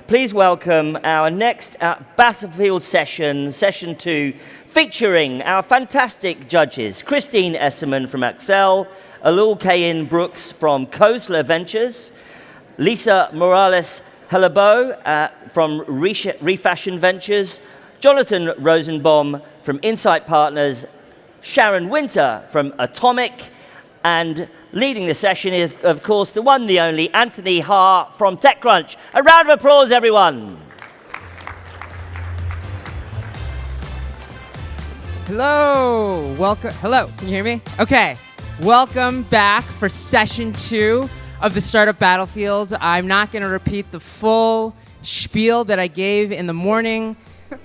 Please welcome our next Battlefield session, Session 2, featuring our fantastic judges, Christine Esserman from Accel, Alul Kayin Brooks from Khosla Ventures, Lisa Morales Hellebeau from Refashion Ventures, Jonathan Rosenbaum from Insight Partners, Sharon Winter from Atomic, and leading the session is, of course, the one, the only, Anthony Ha from TechCrunch. A round of applause, everyone. Hello, welcome. Hello, can you hear me? Okay, welcome back for Session 2 of the Startup Battlefield. I'm not going to repeat the full spiel that I gave in the morning.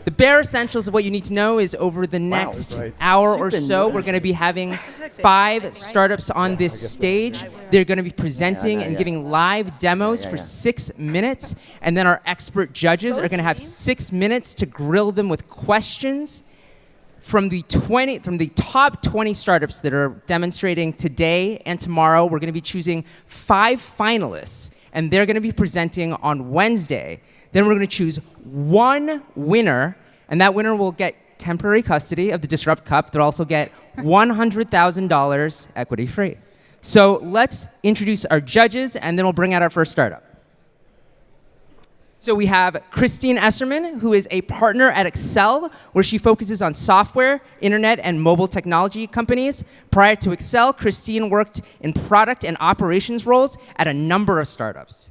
The bare essentials of what you need to know is over the next hour or so, we're going to be having 5 startups on this stage. They're going to be presenting and giving live demos for 6 minutes. And then our expert judges are going to have 6 minutes to grill them with questions. From the top 20 startups that are demonstrating today and tomorrow, we're going to be choosing 5 finalists. And they're going to be presenting on Wednesday. Then we're going to choose 1 winner, and that winner will get temporary custody of the Disrupt Cup. They'll also get $100,000 equity free. So let's introduce our judges, and then we'll bring out our first startup. So we have Christine Esserman, who is a partner at Accel, where she focuses on software, internet, and mobile technology companies. Prior to Accel, Christine worked in product and operations roles at a number of startups.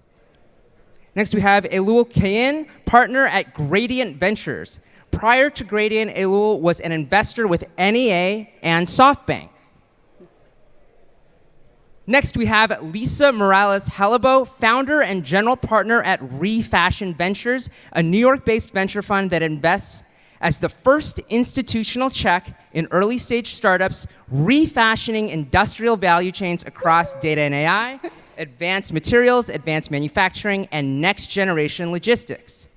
Next, we have Alul Kayin, partner at Gradient Ventures. Prior to Gradient, Alul was an investor with NEA and SoftBank. Next, we have Lisa Morales Hellebeau, founder and general partner at Refashion Ventures, a New York-based venture fund that invests as the first institutional check in early-stage startups, refashioning industrial value chains across data and AI, advanced materials, advanced manufacturing, and next-generation logistics.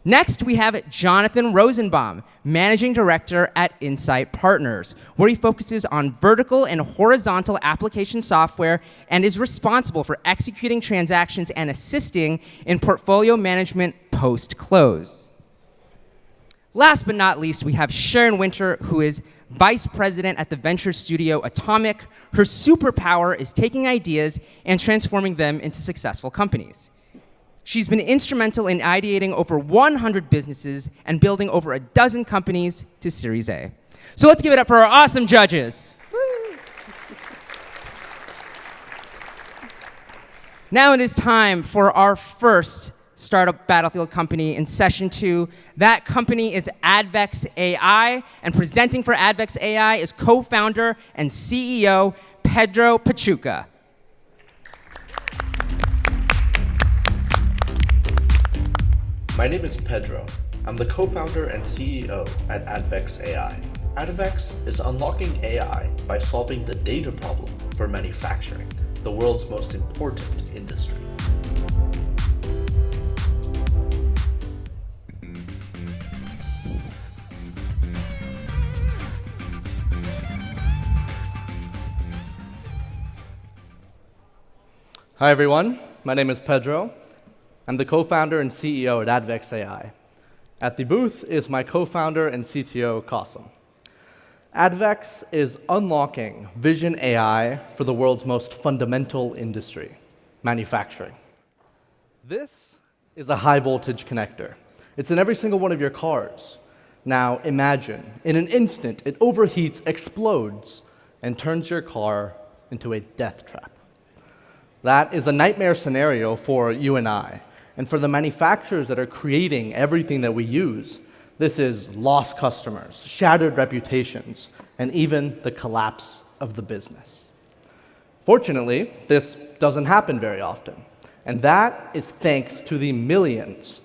Next, we have Jonathan Rosenbaum, managing director at Insight Partners, where he focuses on vertical and horizontal application software and is responsible for executing transactions and assisting in portfolio management post-close. Last but not least, we have Sharon Winter, who is vice president at the venture studio Atomic. Her superpower is taking ideas and transforming them into successful companies. She's been instrumental in ideating over 100 businesses and building over a dozen companies to Series A. So let's give it up for our awesome judges. Now it is time for our first Startup Battlefield company in Session 2. That company is Advex AI, and presenting for Advex AI is co-founder and CEO Pedro Pachuca. My name is Pedro. I'm the co-founder and CEO at Advex AI. Advex is unlocking AI by solving the data problem for manufacturing, the world's most important industry. Hi everyone, my name is Pedro. I'm the co-founder and CEO at Advex AI. At the booth is my co-founder and CTO, Qasim. Advex is unlocking vision AI for the world's most fundamental industry, manufacturing. This is a high voltage connector. It's in every single one of your cars. Now imagine, in an instant, it overheats, explodes, and turns your car into a death trap. That is a nightmare scenario for you and I. And for the manufacturers that are creating everything that we use, this is lost customers, shattered reputations, and even the collapse of the business. Fortunately, this doesn't happen very often. And that is thanks to the millions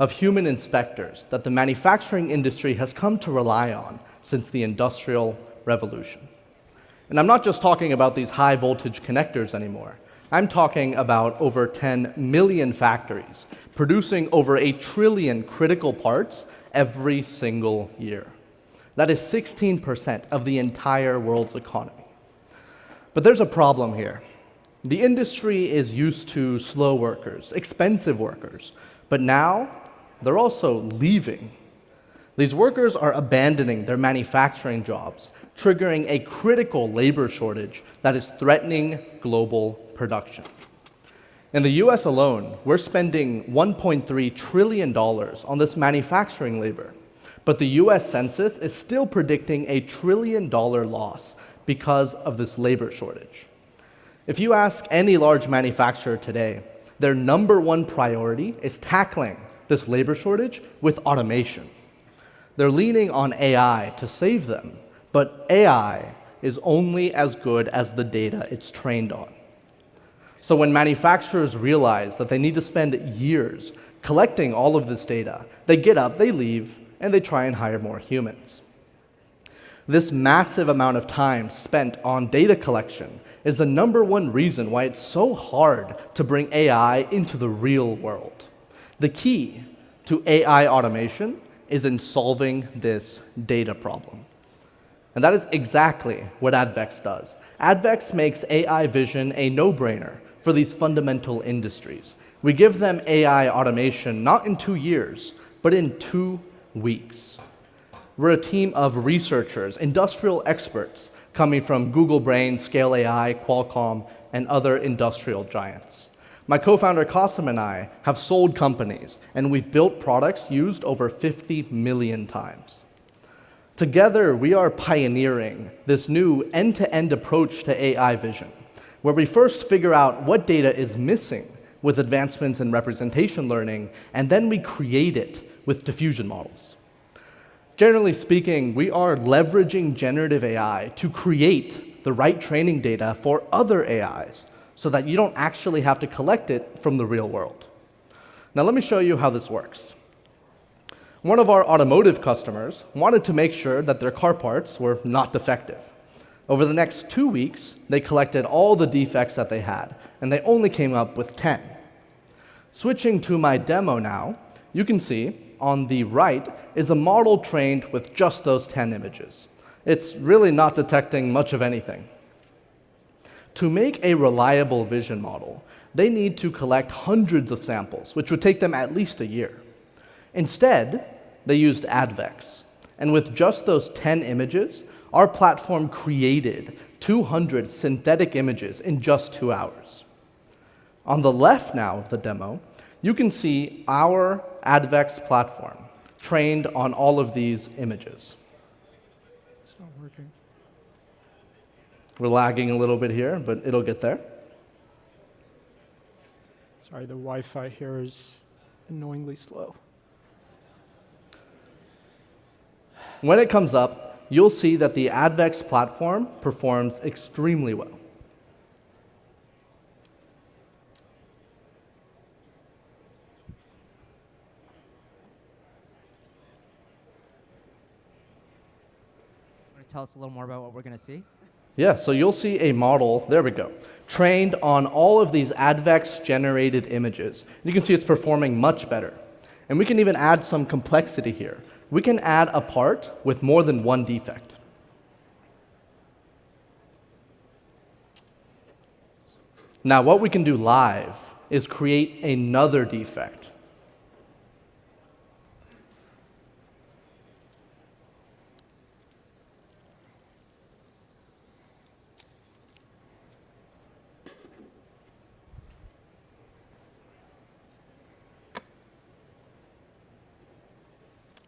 of human inspectors that the manufacturing industry has come to rely on since the Industrial Revolution. And I'm not just talking about these high voltage connectors anymore. I'm talking about over 10 million factories producing over 8 trillion critical parts every single year. That is 16% of the entire world's economy. But there's a problem here. The industry is used to slow workers, expensive workers, But now, they're also leaving. These workers are abandoning their manufacturing jobs, triggering a critical labor shortage that is threatening global production. In the US alone, we're spending $1.3 trillion on this manufacturing labor, but the US Census is still predicting a $1 trillion loss because of this labor shortage. If you ask any large manufacturer today, their number one priority is tackling this labor shortage with automation. They're leaning on AI to save them, but AI is only as good as the data it's trained on. So when manufacturers realize that they need to spend years collecting all of this data, they get up, they leave, and they try and hire more humans. This massive amount of time spent on data collection is the number one reason why it's so hard to bring AI into the real world. The key to AI automation is in solving this data problem. And that is exactly what Advex does. Advex makes AI vision a no-brainer for these fundamental industries. We give them AI automation not in 2 years, but in 2 weeks. We're a team of researchers, industrial experts, coming from Google Brain, Scale AI, Qualcomm, and other industrial giants. My co-founder Qasim and I have sold companies, and we've built products used over 50 million times. Together, we are pioneering this new end-to-end approach to AI vision, where we first figure out what data is missing with advancements in representation learning, and then we create it with diffusion models. Generally speaking, we are leveraging generative AI to create the right training data for other AIs so that you don't actually have to collect it from the real world. Now let me show you how this works. One of our automotive customers wanted to make sure that their car parts were not defective. Over the next 2 weeks, they collected all the defects that they had, and they only came up with 10. Switching to my demo now, you can see on the right is a model trained with just those 10 images. It's really not detecting much of anything. To make a reliable vision model, they need to collect hundreds of samples, which would take them at least a year. Instead, they used Advex, and with just those 10 images, our platform created 200 synthetic images in just 2 hours. On the left now of the demo, you can see our Advex platform trained on all of these images. It's not working. We're lagging a little bit here, but it'll get there. Sorry, the Wi-Fi here is annoyingly slow. When it comes up, you'll see that the Advex platform performs extremely well. Want to tell us a little more about what we're going to see? Yeah, so you'll see a model, there we go, trained on all of these Advex-generated images. You can see it's performing much better. And we can even add some complexity here. We can add a part with more than one defect. Now, what we can do live is create another defect.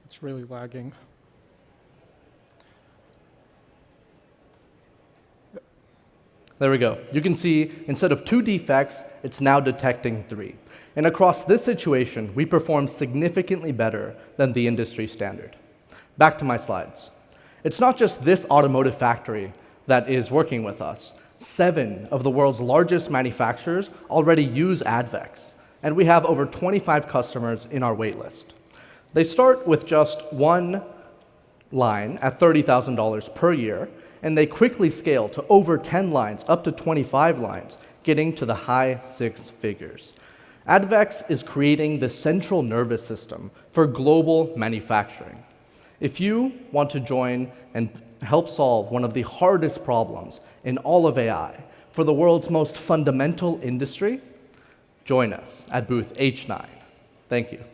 It's really lagging. There we go. You can see instead of 2 defects, it's now detecting 3. And across this situation, we perform significantly better than the industry standard. Back to my slides. It's not just this automotive factory that is working with us. 7 of the world's largest manufacturers already use Advex, and we have over 25 customers in our waitlist. They start with just 1 line at $30,000 per year, and they quickly scale to over 10 lines, up to 25 lines, getting to the high 6 figures. Advex is creating the central nervous system for global manufacturing. If you want to join and help solve one of the hardest problems in all of AI for the world's most fundamental industry, join us at booth H9. Thank you.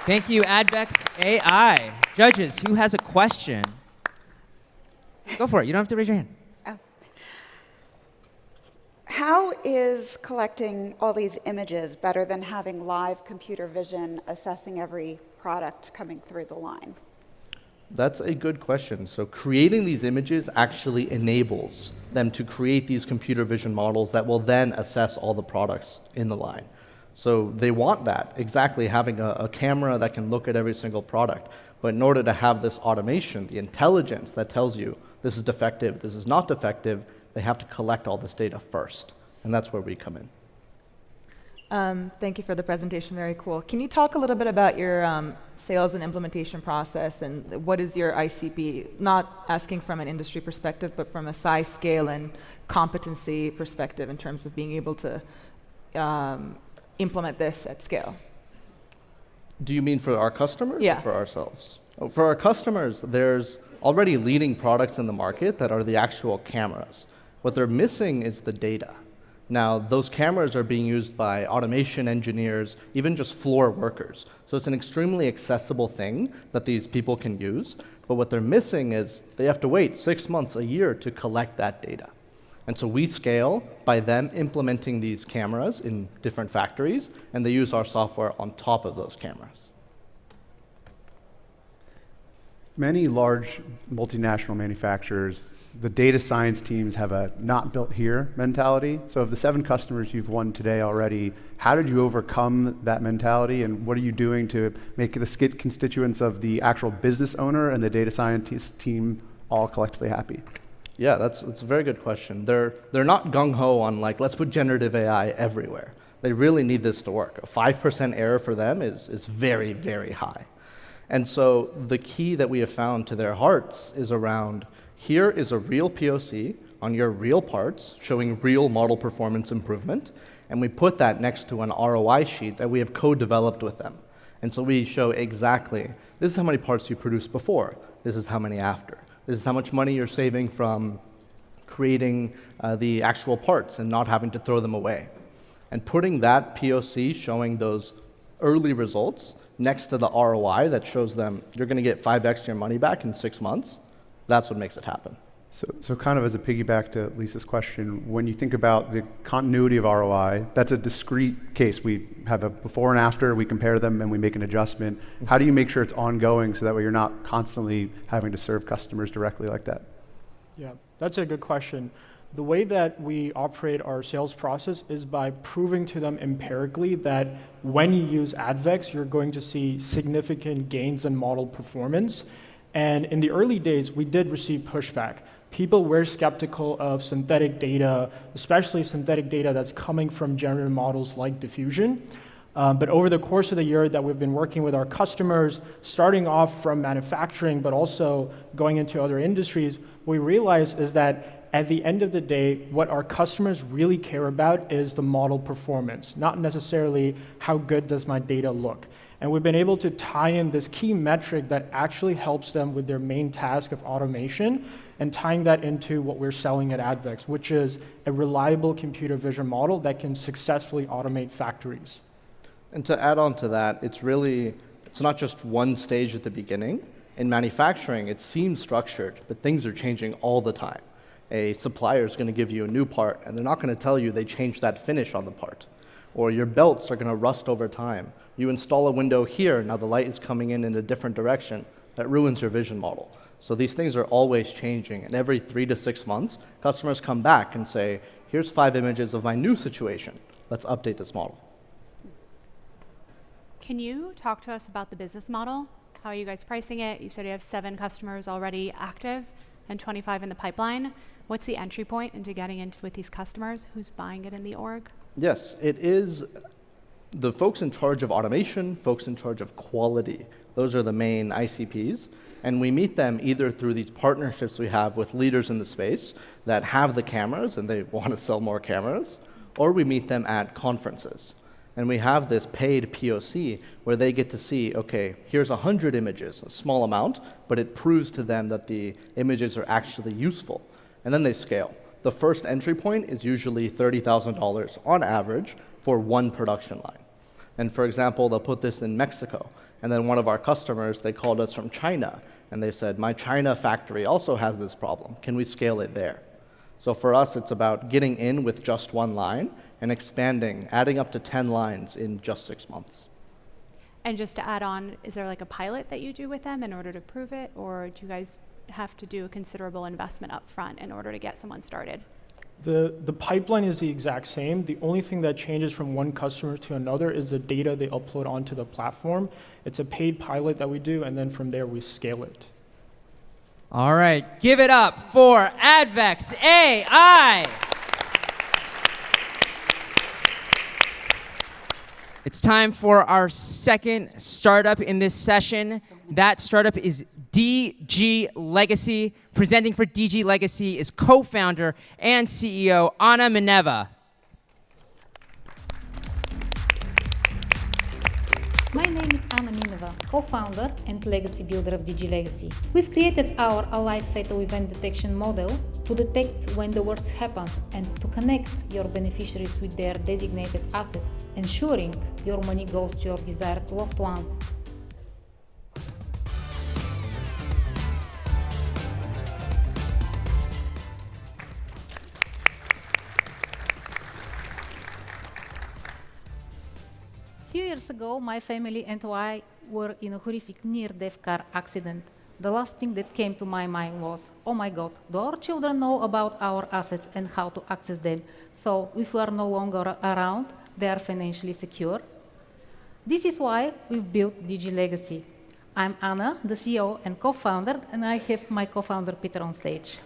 Thank you, Advex AI. Judges, who has a question? Go for it. You don't have to raise your hand. How is collecting all these images better than having live computer vision assessing every product coming through the line? That's a good question. So creating these images actually enables them to create these computer vision models that will then assess all the products in the line. So they want that, exactly, having a camera that can look at every single product. But in order to have this automation, the intelligence that tells you this is defective, this is not defective, they have to collect all this data first. And that's where we come in. Thank you for the presentation, very cool. Can you talk a little bit about your sales and implementation process and what is your ICP? Not asking from an industry perspective, but from a size, scale, and competency perspective in terms of being able to implement this at scale. Do you mean for our customers Yeah. or for ourselves? Oh, for our customers, there's already leading products in the market that are the actual cameras. What they're missing is the data. Now, those cameras are being used by automation engineers, even just floor workers. So it's an extremely accessible thing that these people can use. But what they're missing is they have to wait 6 months, a year to collect that data. And so we scale by them implementing these cameras in different factories, and they use our software on top of those cameras. Many large multinational manufacturers, the data science teams have a not built here mentality. So of the 7 customers you've won today already, how did you overcome that mentality, and what are you doing to make the constituents of the actual business owner and the data scientist team all collectively happy? Yeah, that's a very good question. They're not gung-ho on like, let's put generative AI everywhere. They really need this to work. A 5% error for them is very, very high. And so the key that we have found to their hearts is around, here is a real POC on your real parts showing real model performance improvement, and we put that next to an ROI sheet that we have co-developed with them. And so we show exactly, this is how many parts you produced before, this is how many after, this is how much money you're saving from creating the actual parts and not having to throw them away. And putting that POC showing those early results next to the ROI that shows them you're going to get 5x your money back in 6 months, that's what makes it happen. So kind of as a piggyback to Lisa's question, when you think about the continuity of ROI, that's a discrete case. We have a before and after, we compare them, and we make an adjustment. How do you make sure it's ongoing so that way you're not constantly having to serve customers directly like that? Yeah, that's a good question. The way that we operate our sales process is by proving to them empirically that when you use Advex, you're going to see significant gains in model performance. And in the early days, we did receive pushback. People were skeptical of synthetic data, especially synthetic data that's coming from generative models like diffusion. But over the course of the year that we've been working with our customers, starting off from manufacturing, but also going into other industries, what we realized is that at the end of the day, what our customers really care about is the model performance, not necessarily how good does my data look. And we've been able to tie in this key metric that actually helps them with their main task of automation and tying that into what we're selling at Advex, which is a reliable computer vision model that can successfully automate factories. And to add on to that, it's not just one stage at the beginning. In manufacturing, it seems structured, but things are changing all the time. A supplier is going to give you a new part, and they're not going to tell you they changed that finish on the part. Or your belts are going to rust over time. You install a window here, now the light is coming in a different direction. That ruins your vision model. So these things are always changing, and every 3 to 6 months, customers come back and say, here's 5 images of my new situation. Let's update this model. Can you talk to us about the business model? How are you guys pricing it? You said you have 7 customers already active and 25 in the pipeline. What's the entry point into getting into with these customers? Who's buying it in the org? Yes, it is the folks in charge of automation, folks in charge of quality. Those are the main ICPs. And we meet them either through these partnerships we have with leaders in the space that have the cameras and they want to sell more cameras, or we meet them at conferences. And we have this paid POC where they get to see, okay, here's 100 images, a small amount, but it proves to them that the images are actually useful. And then they scale. The first entry point is usually $30,000 on average for one production line. And for example, they'll put this in Mexico. And then one of our customers, they called us from China, and they said, my China factory also has this problem. Can we scale it there? So for us, it's about getting in with just one line and expanding, adding up to 10 lines in just 6 months. And just to add on, is there like a pilot that you do with them in order to prove it, or do you guys have to do a considerable investment up front in order to get someone started? The pipeline is the exact same. The only thing that changes from one customer to another is the data they upload onto the platform. It's a paid pilot that we do, and then from there we scale it. All right, give it up for Advex AI. It's time for our second startup in this session. That startup is DG Legacy. Presenting for DG Legacy is co-founder and CEO Anna Mineva. My name is Anna Mineva, co-founder and legacy builder of DG Legacy. We've created our Alive Fatal Event Detection model to detect when the worst happens and to connect your beneficiaries with their designated assets, ensuring your money goes to your desired loved ones. A few years ago, my family and I were in a horrific near-death car accident. The last thing that came to my mind was, oh my God, do our children know about our assets and how to access them? So if we are no longer around, they are financially secure. This is why we've built DG Legacy. I'm Anna, the CEO and co-founder, and I have my co-founder Peter on stage.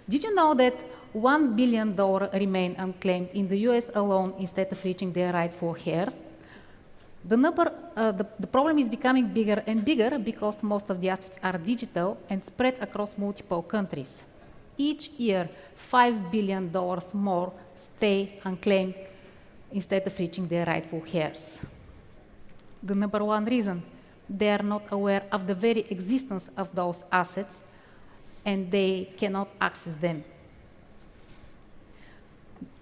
Did you know that $1 billion remain unclaimed in the US alone instead of reaching their rightful heirs? The problem is becoming bigger and bigger because most of the assets are digital and spread across multiple countries. Each year, $5 billion more stay unclaimed instead of reaching their rightful heirs. The number one reason, they are not aware of the very existence of those assets and they cannot access them.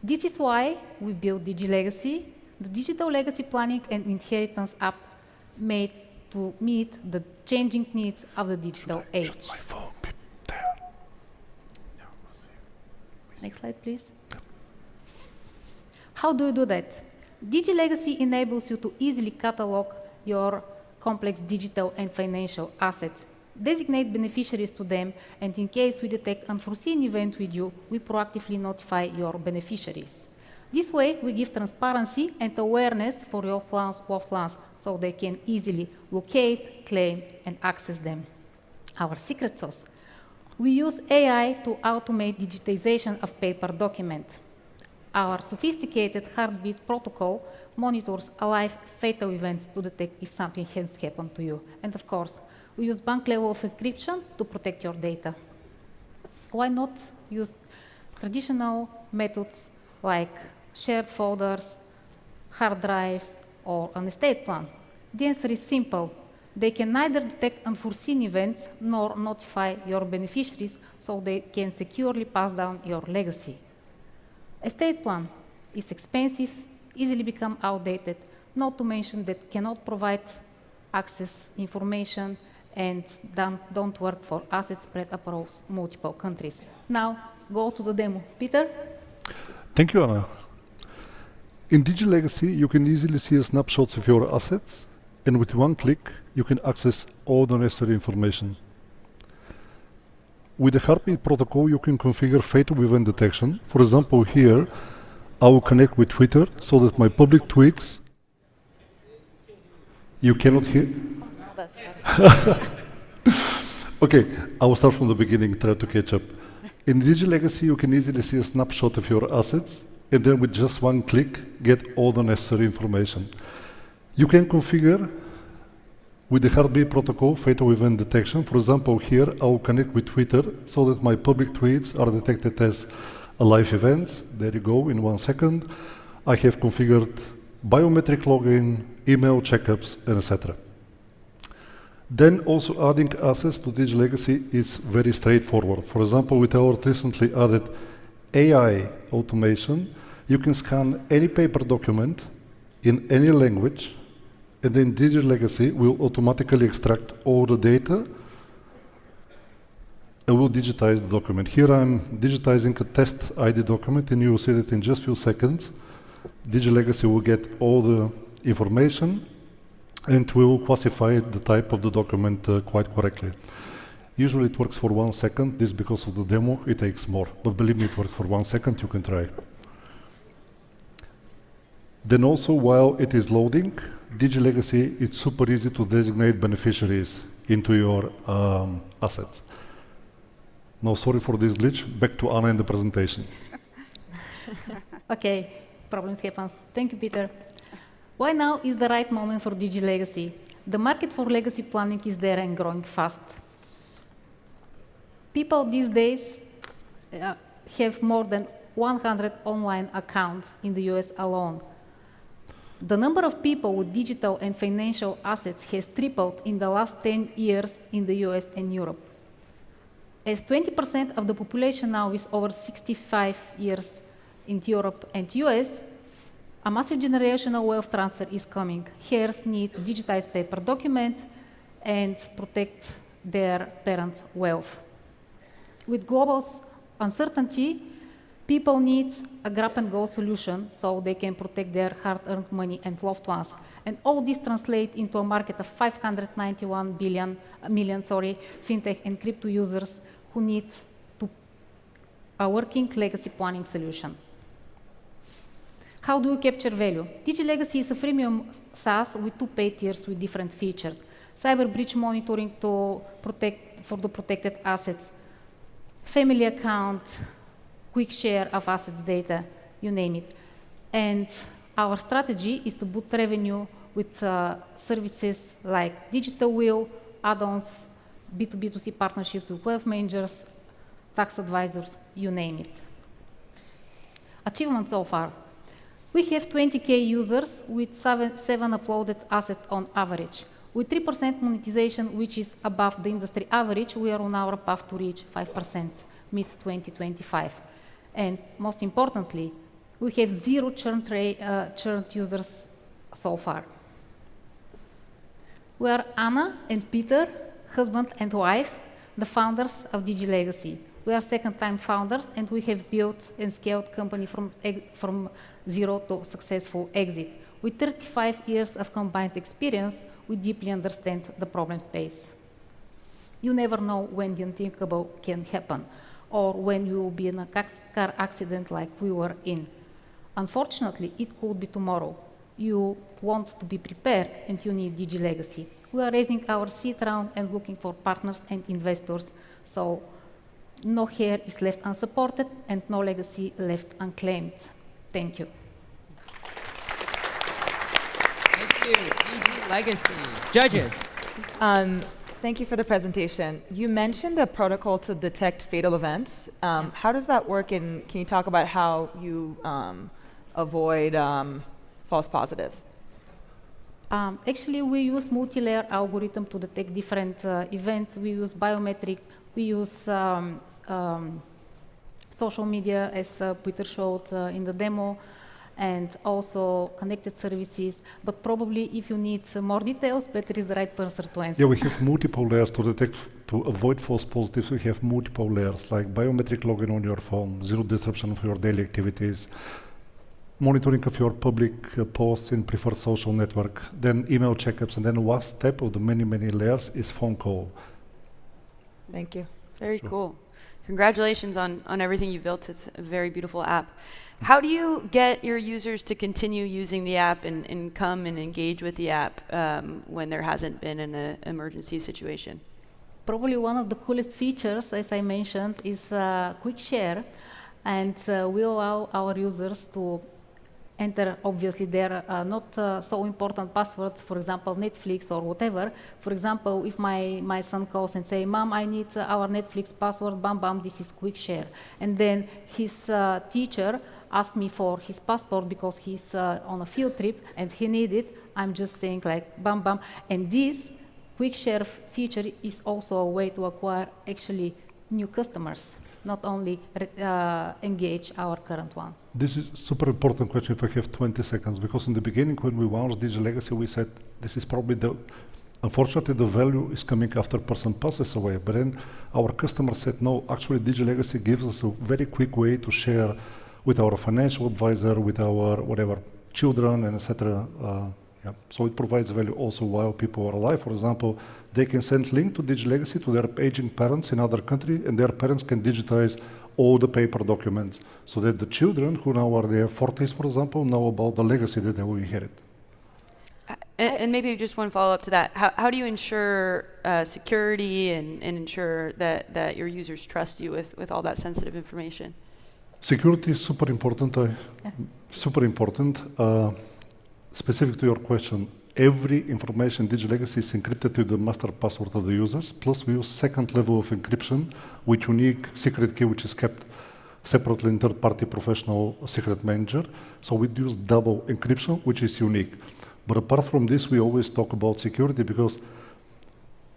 This is why we built DG Legacy, the digital legacy planning and inheritance app made to meet the changing needs of the digital age. Next slide, please. How do you do that? DG Legacy enables you to easily catalog your complex digital and financial assets, designate beneficiaries to them, and in case we detect unforeseen event with you, we proactively notify your beneficiaries. This way, we give transparency and awareness for your loved ones so they can easily locate, claim, and access them. Our secret sauce. We use AI to automate digitization of paper documents. Our sophisticated heartbeat protocol monitors alive fatal events to detect if something has happened to you. And of course, we use bank level of encryption to protect your data. Why not use traditional methods like shared folders, hard drives, or an estate plan? The answer is simple. They can neither detect unforeseen events nor notify your beneficiaries so they can securely pass down your legacy. Estate plan is expensive, easily become outdated, not to mention that cannot provide access information and don't work for assets spread across multiple countries. Now, go to the demo. Peter? Thank you, Anna. In DG Legacy, you can easily see a snapshot of your assets, and with one click, you can access all the necessary information. With the heartbeat protocol, you can configure fatal event detection. For example, here, I will connect with Twitter so that my public tweets... You cannot hear? Okay, I will start from the beginning, try to catch up. In DG Legacy, you can easily see a snapshot of your assets, and then with just one click, get all the necessary information. You can configure, with the heartbeat protocol, fatal event detection. For example, here, I will connect with Twitter so that my public tweets are detected as live events. There you go, in 1 second. I have configured biometric login, email checkups, and etc. Then also adding assets to DG Legacy is very straightforward. For example, with our recently added AI automation, You can scan any paper document in any language, and then Digital Legacy will automatically extract all the data and will digitize the document. Here I'm digitizing a test ID document, and you will see that in just a few seconds, Digital Legacy will get all the information and will classify the type of the document quite correctly. Usually it works for 1 second. This because of the demo, it takes more. But believe me, it works for 1 second, you can try. Then also, while it is loading, Digital Legacy, it's super easy to designate beneficiaries into your assets. Now, sorry for this glitch. Back to Anna in the presentation. Okay, problems happen. Thank you, Peter. Why now is the right moment for Digital Legacy? The market for legacy planning is there and growing fast. People these days have more than 100 online accounts in the US alone. The number of people with digital and financial assets has tripled in the last 10 years in the US and Europe. As 20% of the population now is over 65 years in Europe and US, a massive generational wealth transfer is coming. Heirs need to digitize paper document and protect their parents' wealth. With global uncertainty, people need a grab-and-go solution so they can protect their hard-earned money and loved ones. And all this translates into a market of 591 million fintech and crypto users who need a working legacy planning solution. How do we capture value? Digital Legacy is a freemium SaaS with 2 paid tiers with different features. Cyber breach monitoring for the protected assets, family account, quick share of assets data, you name it. And our strategy is to boost revenue with services like digital will, add-ons, B2B2C partnerships with wealth managers, tax advisors, you name it. Achievements so far. We have 20K users with 7 uploaded assets on average. With 3% monetization, which is above the industry average, we are on our path to reach 5% mid-2025. And most importantly, we have 0 churned users so far. We are Anna and Peter, husband and wife, the founders of Digital Legacy. We are second-time founders, and we have built and scaled company from zero to successful exit. With 35 years of combined experience, we deeply understand the problem space. You never know when the unthinkable can happen, or when you will be in a car accident like we were in. Unfortunately, it could be tomorrow. You want to be prepared, and you need Digital Legacy. We are raising our seed round and looking for partners and investors, so no hair is left unsupported and no legacy left unclaimed. Thank you. Thank you, Digital Legacy. Judges. Thank you for the presentation. You mentioned a protocol to detect fatal events. How does that work, and can you talk about how you avoid false positives? Actually, we use multi-layer algorithm to detect different events. We use biometric, we use social media, as Peter showed in the demo, and also connected services. But probably if you need more details, Peter is the right person to answer. Yeah, we have multiple layers to detect, to avoid false positives. We have multiple layers, like biometric login on your phone, zero disruption of your daily activities, monitoring of your public posts in preferred social network, then email checkups, and then last step of the many, many layers is phone call. Thank you. Very cool. Congratulations on everything you built. It's a very beautiful app. How do you get your users to continue using the app and come and engage with the app when there hasn't been an emergency situation? Probably one of the coolest features, as I mentioned, is quick share. And we allow our users to enter, obviously, their not so important passwords, for example, Netflix or whatever. For example, if my son calls and say, "Mom, I need our Netflix password, bam, bam, this is quick share." And then his teacher asked me for his passport because he's on a field trip and he needs it. I'm just saying like, bam, bam. And this quick share feature is also a way to acquire actually new customers. not only engage our current ones? This is super important question if I have 20 seconds, because in the beginning when we launched Digital Legacy, we said this is probably unfortunately the value is coming after person passes away, but then our customer said, no, actually Digital Legacy gives us a very quick way to share with our financial advisor, with our whatever, children and etc. Yeah. So it provides value also while people are alive. For example, they can send link to Digital Legacy to their aging parents in other country, and their parents can digitize all the paper documents, so that the children who now are their 40s, for example, know about the legacy that they will inherit. And maybe just one follow-up to that. How do you ensure security and ensure that your users trust you with all that sensitive information? Security is super important. Super important. Specific to your question, every information in Digital Legacy is encrypted to the master password of the users, plus we use second level of encryption with unique secret key, which is kept separately in third-party professional secret manager. So we use double encryption, which is unique. But apart from this, we always talk about security because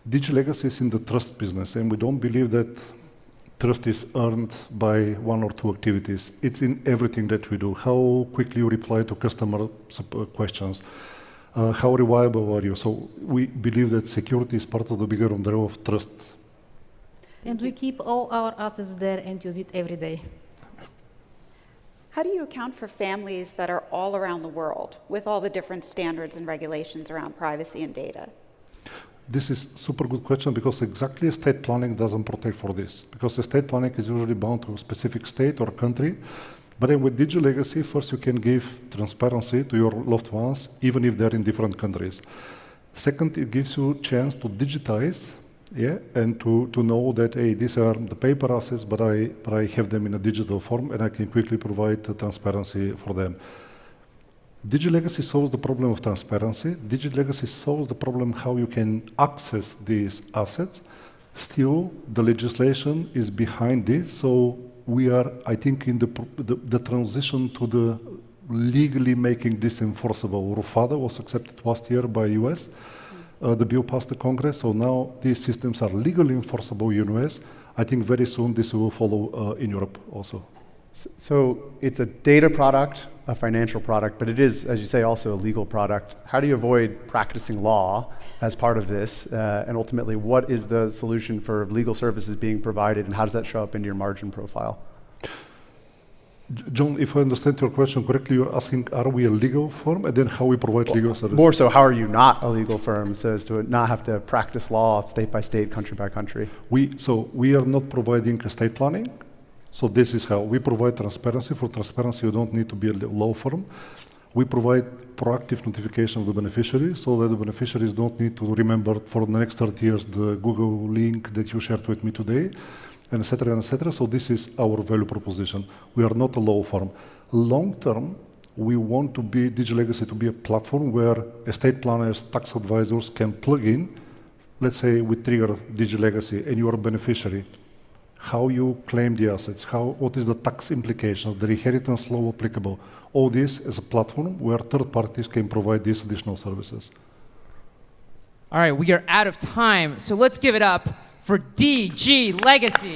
Digital Legacy is in the trust business, and we don't believe that trust is earned by one or two activities. It's in everything that we do. How quickly you reply to customer questions. How reliable are you? So we believe that security is part of the bigger umbrella of trust. And we keep all our assets there and use it every day. How do you account for families that are all around the world with all the different standards and regulations around privacy and data? This is a super good question because exactly estate planning doesn't protect for this. Because estate planning is usually bound to a specific state or country. But then with Digital Legacy, first you can give transparency to your loved ones, even if they're in different countries. Second, it gives you a chance to digitize, yeah, and to know that, hey, these are the paper assets, but I have them in a digital form, and I can quickly provide the transparency for them. Digital Legacy solves the problem of transparency. Digital Legacy solves the problem how you can access these assets. Still, the legislation is behind this, so we are, I think, in the transition to the legally making this enforceable. Vrtl was accepted last year by US. The bill passed the Congress, so now these systems are legally enforceable in US. I think very soon this will follow in Europe also. So it's a data product, a financial product, but it is, as you say, also a legal product. How do you avoid practicing law as part of this? And ultimately, what is the solution for legal services being provided, and how does that show up in your margin profile? John, if I understand your question correctly, you're asking, are we a legal firm, and then how we provide legal services? More so, how are you not a legal firm, so as to not have to practice law state by state, country by country? We are not providing estate planning. So this is how we provide transparency. For transparency, you don't need to be a law firm. We provide proactive notification of the beneficiary so that the beneficiaries don't need to remember for the next 30 years the Google link that you shared with me today, and et cetera, and et cetera. So this is our value proposition. We are not a law firm. Long term, we want to be Digital Legacy to be a platform where estate planners, tax advisors can plug in. Let's say we trigger Digital Legacy and you are a beneficiary. How you claim the assets, what is the tax implications, the inheritance law applicable. All this is a platform where third parties can provide these additional services. All right, we are out of time, so let's give it up for DG Legacy.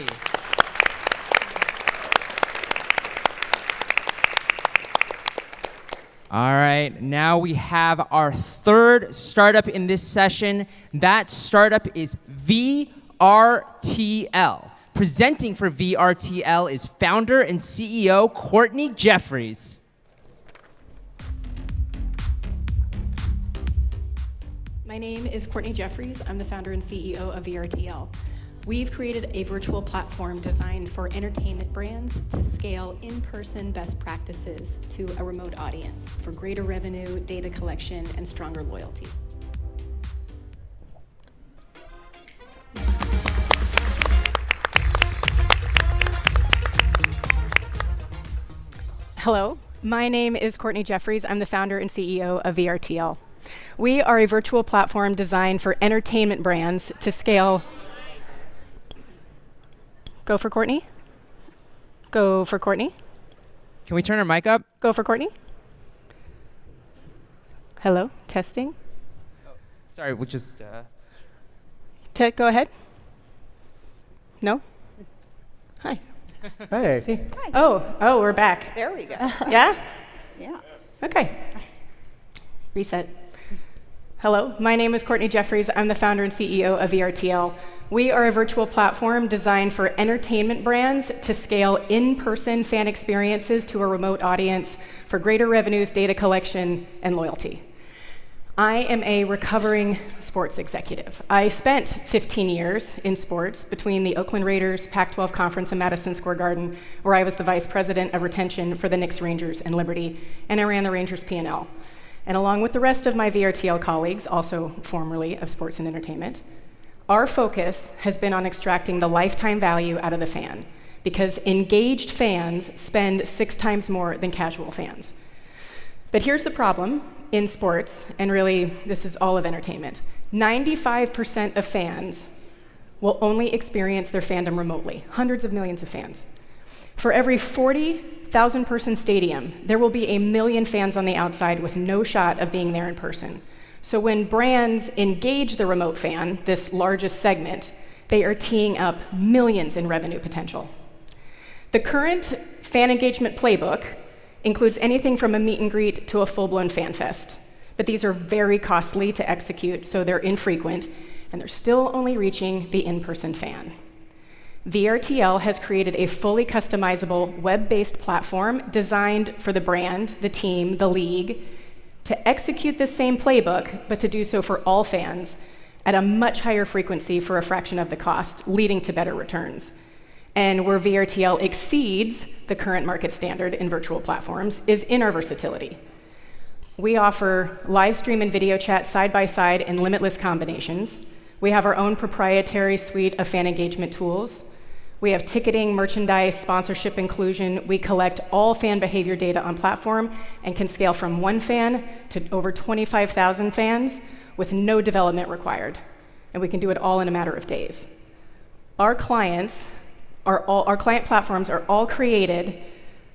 All right, now we have our third startup in this session. That startup is Vrtl. Presenting for Vrtl is founder and CEO Courtney Jeffries. My name is Courtney Jeffries. I'm the founder and CEO of Vrtl. We've created a virtual platform designed for entertainment brands to scale in-person best practices to a remote audience for greater revenue, data collection, and stronger loyalty. Hello, my name is Courtney Jeffries. I'm the founder and CEO of Vrtl. We are a virtual platform designed for entertainment brands to scale. Go for Courtney. Go for Courtney. Can we turn her mic up? Go for Courtney. Hello, testing. Oh, sorry, we'll just. Go ahead. No? Hi. Hey. See? Oh, we're back. There we go. Yeah? Yeah. Okay. Reset. Hello, my name is Courtney Jeffries. I'm the founder and CEO of Vrtl. We are a virtual platform designed for entertainment brands to scale in-person fan experiences to a remote audience for greater revenues, data collection, and loyalty. I am a recovering sports executive. I spent 15 years in sports between the Oakland Raiders, Pac-12 Conference, and Madison Square Garden, where I was the vice president of retention for the Knicks, Rangers, and Liberty, and I ran the Rangers P&L. And along with the rest of my Vrtl colleagues, also formerly of sports and entertainment, our focus has been on extracting the lifetime value out of the fan, because engaged fans spend 6 times more than casual fans. But here's the problem in sports, and really this is all of entertainment. 95% of fans will only experience their fandom remotely, hundreds of millions of fans. For every 40,000 person stadium, there will be 1 million fans on the outside with no shot of being there in person. So when brands engage the remote fan, this largest segment, they are teeing up millions in revenue potential. The current fan engagement playbook includes anything from a meet and greet to a full-blown fan fest. But these are very costly to execute, so they're infrequent, and they're still only reaching the in-person fan. Vrtl has created a fully customizable web-based platform designed for the brand, the team, the league, to execute this same playbook, but to do so for all fans at a much higher frequency for a fraction of the cost, leading to better returns. And where Vrtl exceeds the current market standard in virtual platforms is in our versatility. We offer live stream and video chat side by side in limitless combinations. We have our own proprietary suite of fan engagement tools. We have ticketing, merchandise, sponsorship inclusion. We collect all fan behavior data on platform and can scale from 1 fan to over 25,000 fans with no development required. And we can do it all in a matter of days. Our client platforms are all created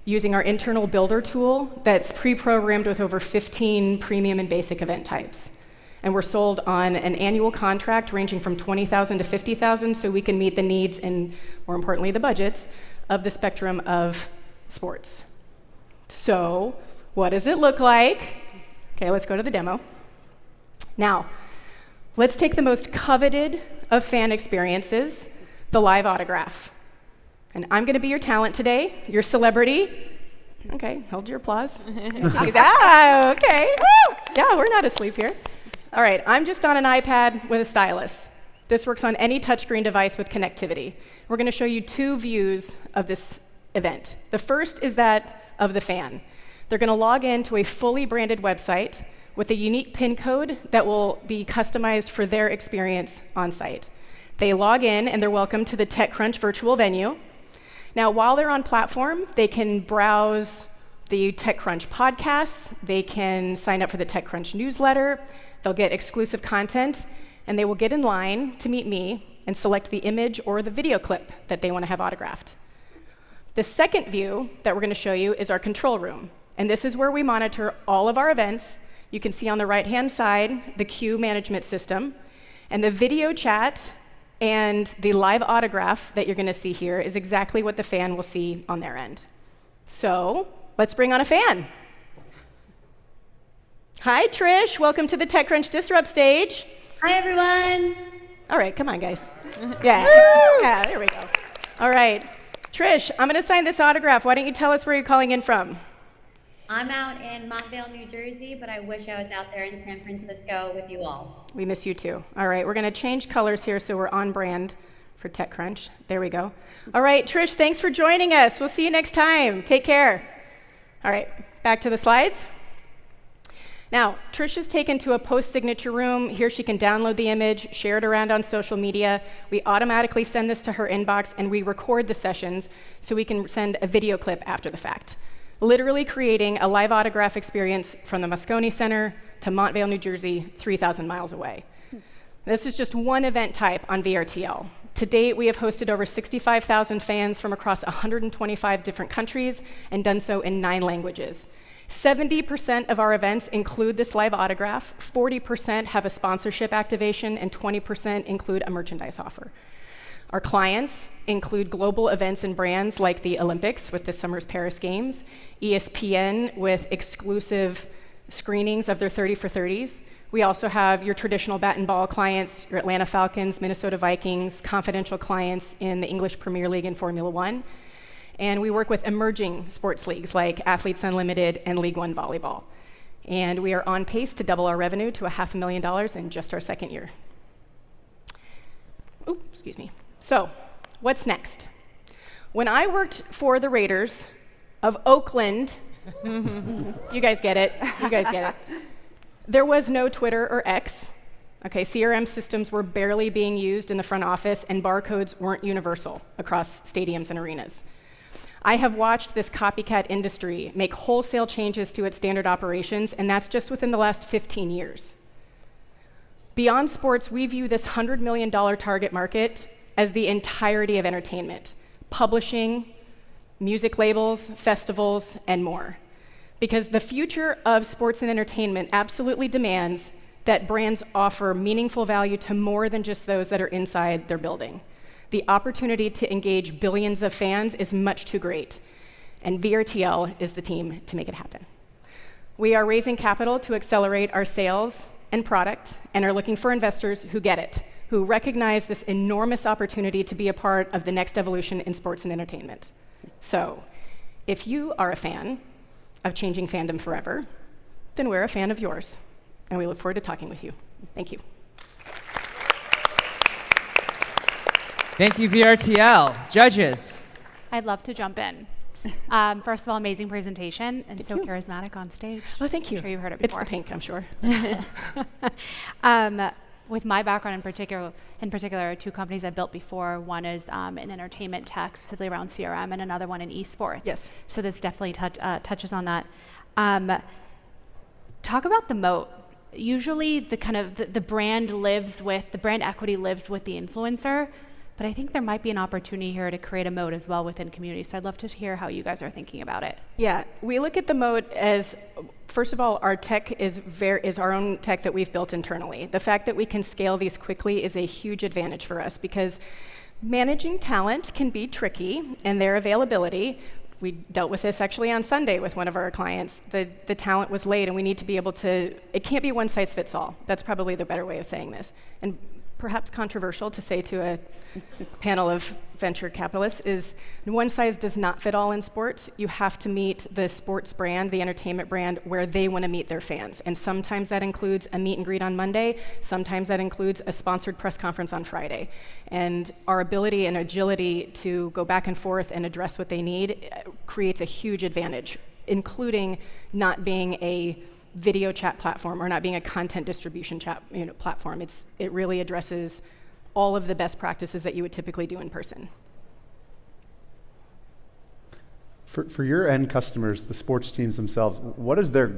using our internal builder tool that's pre-programmed with over 15 premium and basic event types. And we're sold on an annual contract ranging from 20,000 to 50,000, so we can meet the needs and, more importantly, the budgets of the spectrum of sports. So, what does it look like? Okay, let's go to the demo. Now, let's take the most coveted of fan experiences, the live autograph. And I'm going to be your talent today, your celebrity. Okay, hold your applause. Okay. Woo! Yeah, we're not asleep here. All right, I'm just on an iPad with a stylus. This works on any touchscreen device with connectivity. We're going to show you 2 views of this event. The first is that of the fan. They're going to log in to a fully branded website with a unique PIN code that will be customized for their experience on site. They log in and they're welcome to the TechCrunch virtual venue. Now, while they're on platform, they can browse the TechCrunch podcasts, they can sign up for the TechCrunch newsletter, they'll get exclusive content, and they will get in line to meet me and select the image or the video clip that they want to have autographed. The second view that we're going to show you is our control room, and this is where we monitor all of our events. You can see on the right-hand side the queue management system, and the video chat and the live autograph that you're going to see here is exactly what the fan will see on their end. So let's bring on a fan. Hi, Trish. Welcome to the TechCrunch Disrupt stage. Hi, everyone. All right, come on, guys. Yeah, yeah, there we go. All right, Trish, I'm going to sign this autograph. Why don't you tell us where you're calling in from? I'm out in Montvale, New Jersey, but I wish I was out there in San Francisco with you all. We miss you too. All right, we're going to change colors here so we're on brand for TechCrunch. There we go. All right, Trish, thanks for joining us. We'll see you next time. Take care. All right, back to the slides. Now, Trish is taken to a post-signature room. Here she can download the image, share it around on social media. We automatically send this to her inbox, and we record the sessions so we can send a video clip after the fact, literally creating a live autograph experience from the Moscone Center to Montvale, New Jersey, 3,000 miles away. This is just one event type on Vrtl. To date, we have hosted over 65,000 fans from across 125 different countries and done so in 9 languages. 70% of our events include this live autograph, 40% have a sponsorship activation, and 20% include a merchandise offer. Our clients include global events and brands like the Olympics with this summer's Paris Games, ESPN with exclusive screenings of their 30 for 30s. We also have your traditional bat and ball clients, your Atlanta Falcons, Minnesota Vikings, confidential clients in the English Premier League and Formula One. And we work with emerging sports leagues like Athletes Unlimited and League One Volleyball. And we are on pace to double our revenue to $500,000 in just our second year. Ooh, excuse me. So, what's next? When I worked for the Raiders of Oakland, you guys get it, you guys get it. There was no Twitter or X. Okay, CRM systems were barely being used in the front office, and barcodes weren't universal across stadiums and arenas. I have watched this copycat industry make wholesale changes to its standard operations, and that's just within the last 15 years. Beyond sports, we view this $100 million target market as the entirety of entertainment, publishing, music labels, festivals, and more. Because the future of sports and entertainment absolutely demands that brands offer meaningful value to more than just those that are inside their building. The opportunity to engage billions of fans is much too great, and Vrtl is the team to make it happen. We are raising capital to accelerate our sales and product, and are looking for investors who get it, who recognize this enormous opportunity to be a part of the next evolution in sports and entertainment. So, if you are a fan of changing fandom forever, then we're a fan of yours, and we look forward to talking with you. Thank you. Thank you, Vrtl. Judges. I'd love to jump in. First of all, amazing presentation and so charismatic on stage. Oh, thank you. I'm sure you've heard it It's before. the pink, I'm sure. With my background in particular, two companies I built before. One is in entertainment tech, specifically around CRM, and another one in esports. Yes. So this definitely touches on that. Talk about the moat. Usually, the brand equity lives with the influencer. But I think there might be an opportunity here to create a moat as well within communities. So I'd love to hear how you guys are thinking about it. Yeah, we look at the moat as, first of all, our tech is our own tech that we've built internally. The fact that we can scale these quickly is a huge advantage for us because managing talent can be tricky and their availability. We dealt with this actually on Sunday with one of our clients. The talent was late and we need to be able to, it can't be one size fits all. That's probably the better way of saying this. And perhaps controversial to say to a panel of venture capitalists is one size does not fit all in sports. You have to meet the sports brand, the entertainment brand, where they want to meet their fans. And sometimes that includes a meet and greet on Monday. Sometimes that includes a sponsored press conference on Friday. And our ability and agility to go back and forth and address what they need creates a huge advantage, including not being a video chat platform or not being a content distribution chat platform. It really addresses all of the best practices that you would typically do in person. For your end customers, the sports teams themselves, what is their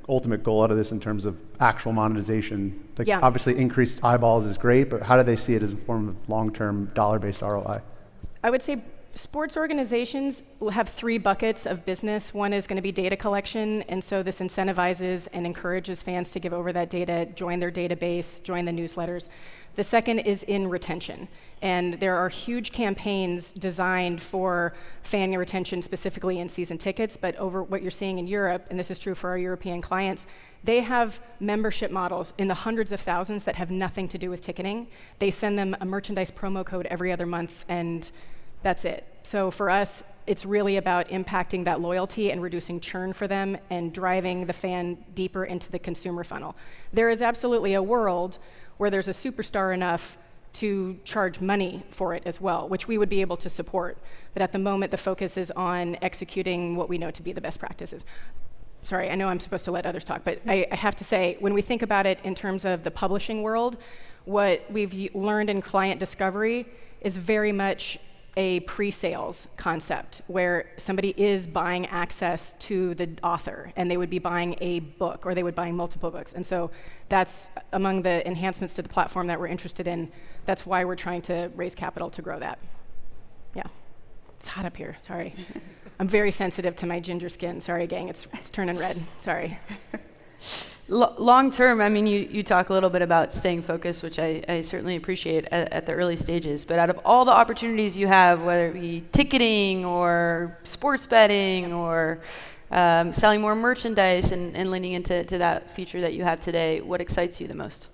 ultimate goal out of this in terms of actual monetization? Obviously increased eyeballs is great, but how do they see it as a form of long-term dollar-based ROI? I would say sports organizations will have three buckets of business. One is going to be data collection, and so this incentivizes and encourages fans to give over that data, join their database, join the newsletters. The second is in retention, and there are huge campaigns designed for fan retention, specifically in season tickets, but over what you're seeing in Europe, and this is true for our European clients, they have membership models in the hundreds of thousands that have nothing to do with ticketing. They send them a merchandise promo code every other month, and that's it. So for us, it's really about impacting that loyalty and reducing churn for them and driving the fan deeper into the consumer funnel. There is absolutely a world where there's a superstar enough to charge money for it as well, which we would be able to support. But at the moment, the focus is on executing what we know to be the best practices. Sorry, I know I'm supposed to let others talk, but I have to say, when we think about it in terms of the publishing world, what we've learned in client discovery is very much a pre-sales concept where somebody is buying access to the author and they would be buying a book or they would buy multiple books. And so that's among the enhancements to the platform that we're interested in. That's why we're trying to raise capital to grow that. Yeah, it's hot up here, sorry. I'm very sensitive to my ginger skin. Sorry, gang, it's turning red, sorry. Long term, I mean, you talk a little bit about staying focused, which I certainly appreciate at the early stages. But out of all the opportunities you have, whether it be ticketing or sports betting or selling more merchandise and leaning into that feature that you have today, what excites you the most?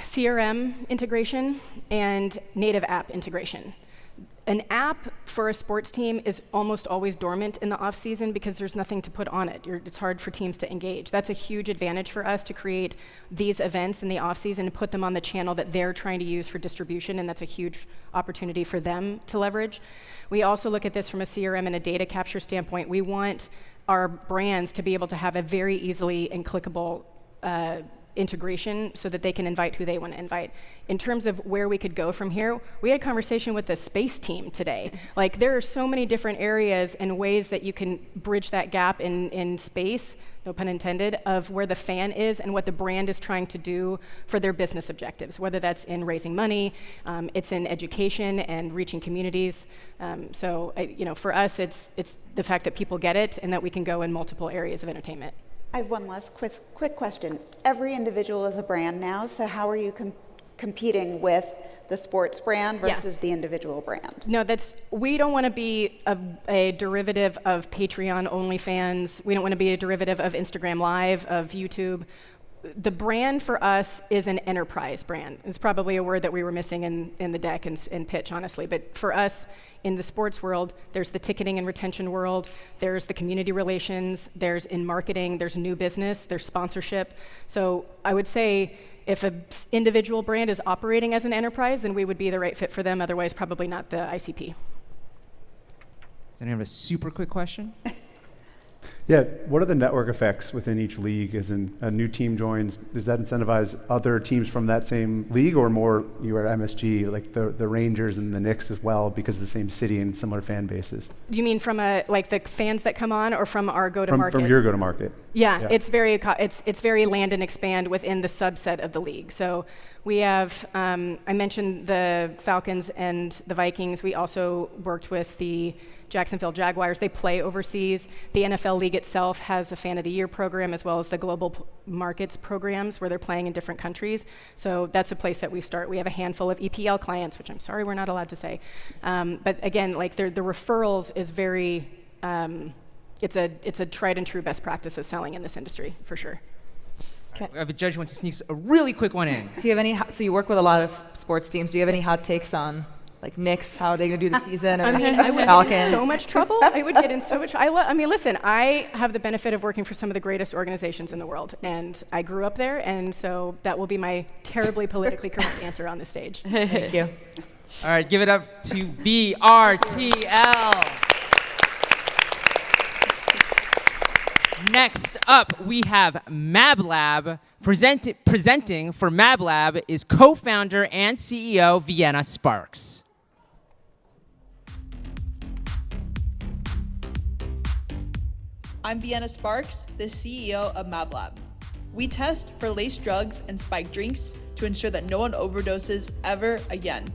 CRM integration and native app integration. An app for a sports team is almost always dormant in the off season because there's nothing to put on it. It's hard for teams to engage. That's a huge advantage for us to create these events in the off season and put them on the channel that they're trying to use for distribution, and that's a huge opportunity for them to leverage. We also look at this from a CRM and a data capture standpoint. We want our brands to be able to have a very easily and clickable integration so that they can invite who they want to invite. In terms of where we could go from here, we had a conversation with the space team today. Like, there are so many different areas and ways that you can bridge that gap in space, no pun intended, of where the fan is and what the brand is trying to do for their business objectives, whether that's in raising money, it's in education and reaching communities. For us, it's the fact that people get it and that we can go in multiple areas of entertainment. I have one last quick question. Every individual is a brand now, so how are you competing with the sports brand versus the individual brand? No, we don't want to be a derivative of Patreon, OnlyFans. We don't want to be a derivative of Instagram Live, of YouTube. The brand for us is an enterprise brand. It's probably a word that we were missing in the deck and pitch, honestly. But for us, in the sports world, there's the ticketing and retention world, there's the community relations, there's in marketing, there's new business, there's sponsorship. So I would say if an individual brand is operating as an enterprise, then we would be the right fit for them. Otherwise, probably not the ICP. Does anyone have a super quick question? Yeah, what are the network effects within each league? As in a new team joins, does that incentivize other teams from that same league, or more you are MSG, like the Rangers and the Knicks as well, because of the same city and similar fan bases? Do you mean from the fans that come on, or from our go-to-market? From your go-to-market. Yeah, it's very land and expand within the subset of the league. So we have, I mentioned the Falcons and the Vikings. We also worked with the Jacksonville Jaguars. They play overseas. The NFL League itself has a Fan of the Year program, as well as the global markets programs where they're playing in different countries. So that's a place that we start. We have a handful of EPL clients, which I'm sorry we're not allowed to say. But again, like the referrals is very, it's a tried and true best practice of selling in this industry, for sure. We have a judge who wants to sneak a really quick one in. Do you have any? So you work with a lot of sports teams. Do you have any hot takes on, like, Knicks? How are they going to do the season? Or I mean, I would Falcons? get in so much trouble. I would get in so much. I mean, listen, I have the benefit of working for some of the greatest organizations in the world, and I grew up there, and so that will be my terribly politically correct answer on the stage. Thank you. All right, give it up to VRTL. Next up, we have MabLab. Presenting for MabLab is co-founder and CEO Vienna Sparks. I'm Vienna Sparks, the CEO of MabLab. We test for laced drugs and spiked drinks to ensure that no one overdoses ever again.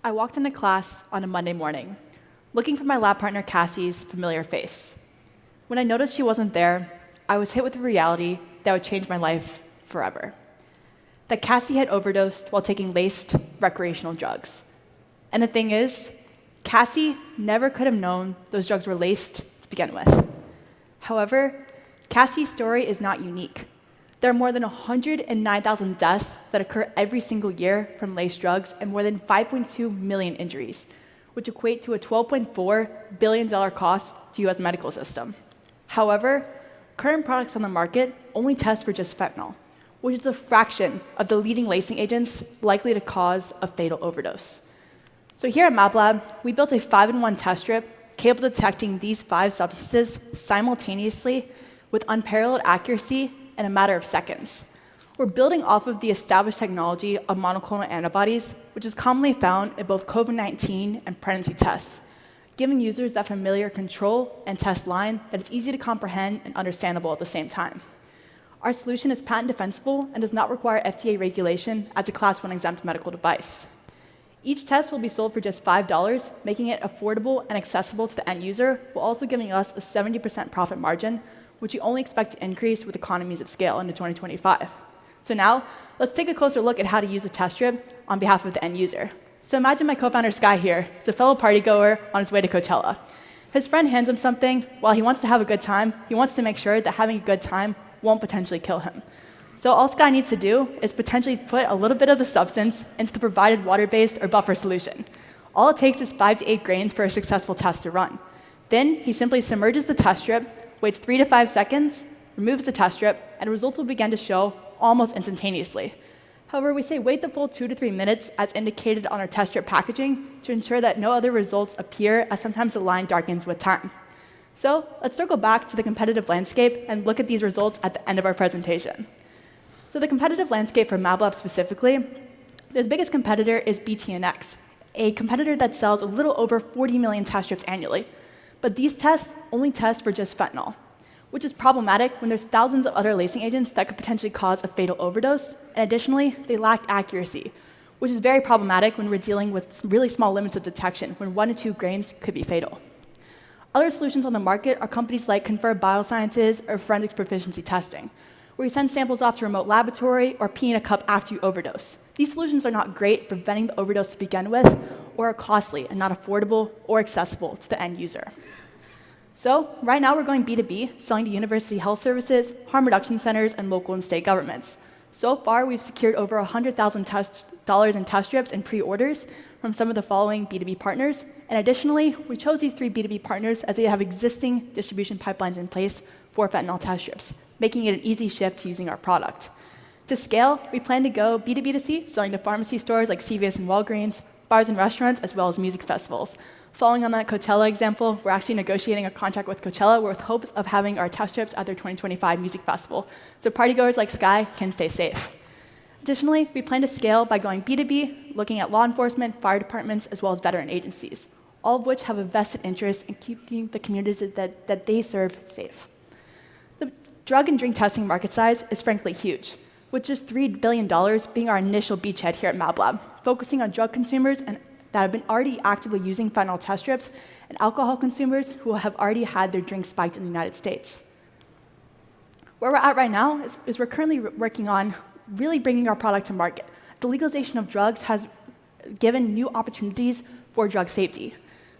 I walked into class on a Monday morning, looking for my lab partner Cassie's familiar face. When I noticed she wasn't there, I was hit with the reality that would change my life forever. That Cassie had overdosed while taking laced recreational drugs. And the thing is, Cassie never could have known those drugs were laced to begin with. However, Cassie's story is not unique. There are more than 109,000 deaths that occur every single year from laced drugs and more than 5.2 million injuries, which equate to a $12.4 billion cost to U.S. medical system. However, current products on the market only test for just fentanyl, which is a fraction of the leading lacing agents likely to cause a fatal overdose. So here at MabLab, we built a 5-in-1 test strip capable of detecting these 5 substances simultaneously with unparalleled accuracy in a matter of seconds. We're building off of the established technology of monoclonal antibodies, which is commonly found in both COVID-19 and pregnancy tests, giving users that familiar control and test line that is easy to comprehend and understandable at the same time. Our solution is patent defensible and does not require FDA regulation as a Class 1 exempt medical device. Each test will be sold for just $5, making it affordable and accessible to the end user, while also giving us a 70% profit margin, which we only expect to increase with economies of scale into 2025. So now, let's take a closer look at how to use the test strip on behalf of the end user. So imagine my co-founder Sky here. He's a fellow partygoer on his way to Coachella. His friend hands him something. While he wants to have a good time, he wants to make sure that having a good time won't potentially kill him. So all Sky needs to do is potentially put a little bit of the substance into the provided water-based or buffer solution. All it takes is 5 to 8 grains for a successful test to run. Then he simply submerges the test strip, waits 3 to 5 seconds, removes the test strip, and results will begin to show almost instantaneously. However, we say wait the full 2 to 3 minutes as indicated on our test strip packaging to ensure that no other results appear, as sometimes the line darkens with time. So let's circle back to the competitive landscape and look at these results at the end of our presentation. So the competitive landscape for MabLab specifically, the biggest competitor is BTNX, a competitor that sells a little over 40 million test strips annually. But these tests only test for just fentanyl, which is problematic when there's thousands of other lacing agents that could potentially cause a fatal overdose. And additionally, they lack accuracy, which is very problematic when we're dealing with really small limits of detection, when 1 to 2 grains could be fatal. Other solutions on the market are companies like Confer Biosciences or forensics proficiency testing, where you send samples off to a remote laboratory or pee in a cup after you overdose. These solutions are not great for preventing the overdose to begin with, or are costly and not affordable or accessible to the end user. So right now we're going B2B, selling to university health services, harm reduction centers, and local and state governments. So far, we've secured over $100,000 in test strips and pre-orders from some of the following B2B partners. And additionally, we chose these 3 B2B partners as they have existing distribution pipelines in place for fentanyl test strips, making it an easy shift to using our product. To scale, we plan to go B2B2C, selling to pharmacy stores like CVS and Walgreens, bars and restaurants, as well as music festivals. Following on that Coachella example, we're actually negotiating a contract with Coachella with hopes of having our test strips at their 2025 music festival, so partygoers like Sky can stay safe. Additionally, we plan to scale by going B2B, looking at law enforcement, fire departments, as well as veteran agencies, all of which have a vested interest in keeping the communities that they serve safe. The drug and drink testing market size is frankly huge, with just $3 billion being our initial beachhead here at MabLab, focusing on drug consumers that have been already actively using fentanyl test strips and alcohol consumers who have already had their drinks spiked in the United States. Where we're at right now is we're currently working on really bringing our product to market. The legalization of drugs has given new opportunities for drug safety.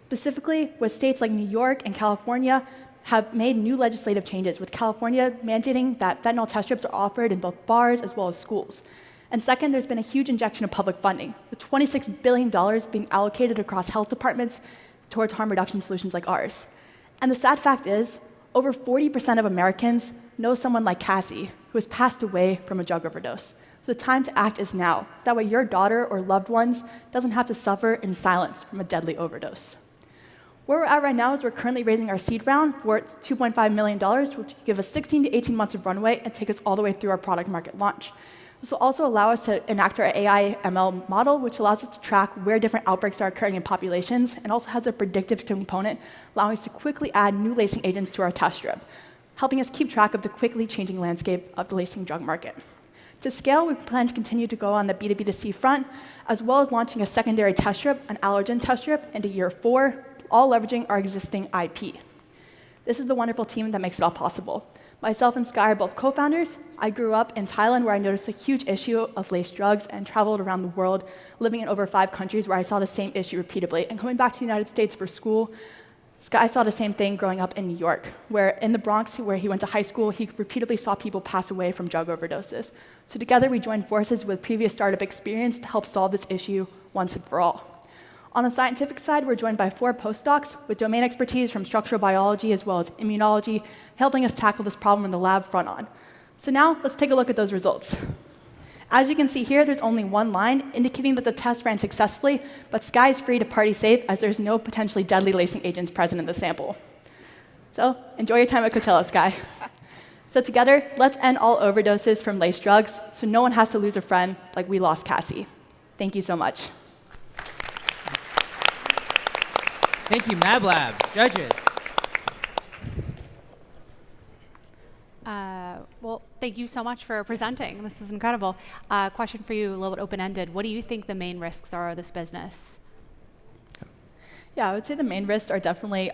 Specifically, with states like New York and California have made new legislative changes, with California mandating that fentanyl test strips are offered in both bars as well as schools. And second, there's been a huge injection of public funding, with $26 billion being allocated across health departments towards harm reduction solutions like ours. And the sad fact is, over 40% of Americans know someone like Cassie, who has passed away from a drug overdose. So the time to act is now. That way your daughter or loved ones doesn't have to suffer in silence from a deadly overdose. Where we're at right now is we're currently raising our seed round for $2.5 million, which will give us 16 to 18 months of runway and take us all the way through our product market launch. This will also allow us to enact our AI ML model, which allows us to track where different outbreaks are occurring in populations, and also has a predictive component, allowing us to quickly add new lacing agents to our test strip, helping us keep track of the quickly changing landscape of the lacing drug market. To scale, we plan to continue to go on the B2B2C front, as well as launching a secondary test strip, an allergen test strip, into year 4, all leveraging our existing IP. This is the wonderful team that makes it all possible. Myself and Sky are both co-founders. I grew up in Thailand, where I noticed a huge issue of laced drugs, and traveled around the world, living in over 5 countries where I saw the same issue repeatedly. And coming back to the United States for school, Sky saw the same thing growing up in New York, where in the Bronx, where he went to high school, he repeatedly saw people pass away from drug overdoses. So together, we joined forces with previous startup experience to help solve this issue once and for all. On the scientific side, we're joined by 4 postdocs with domain expertise from structural biology as well as immunology, helping us tackle this problem in the lab front on. So now, let's take a look at those results. As you can see here, there's only one line indicating that the test ran successfully, but Sky is free to party safe as there's no potentially deadly lacing agents present in the sample. So enjoy your time at Coachella, Sky. So together, let's end all overdoses from laced drugs so no one has to lose a friend like we lost Cassie. Thank you so much. Thank you, MabLab. Judges. Well, thank you so much for presenting. This is incredible. Question for you, a little bit open-ended. What do you think the main risks are of this business? Yeah, I would say the main risks are definitely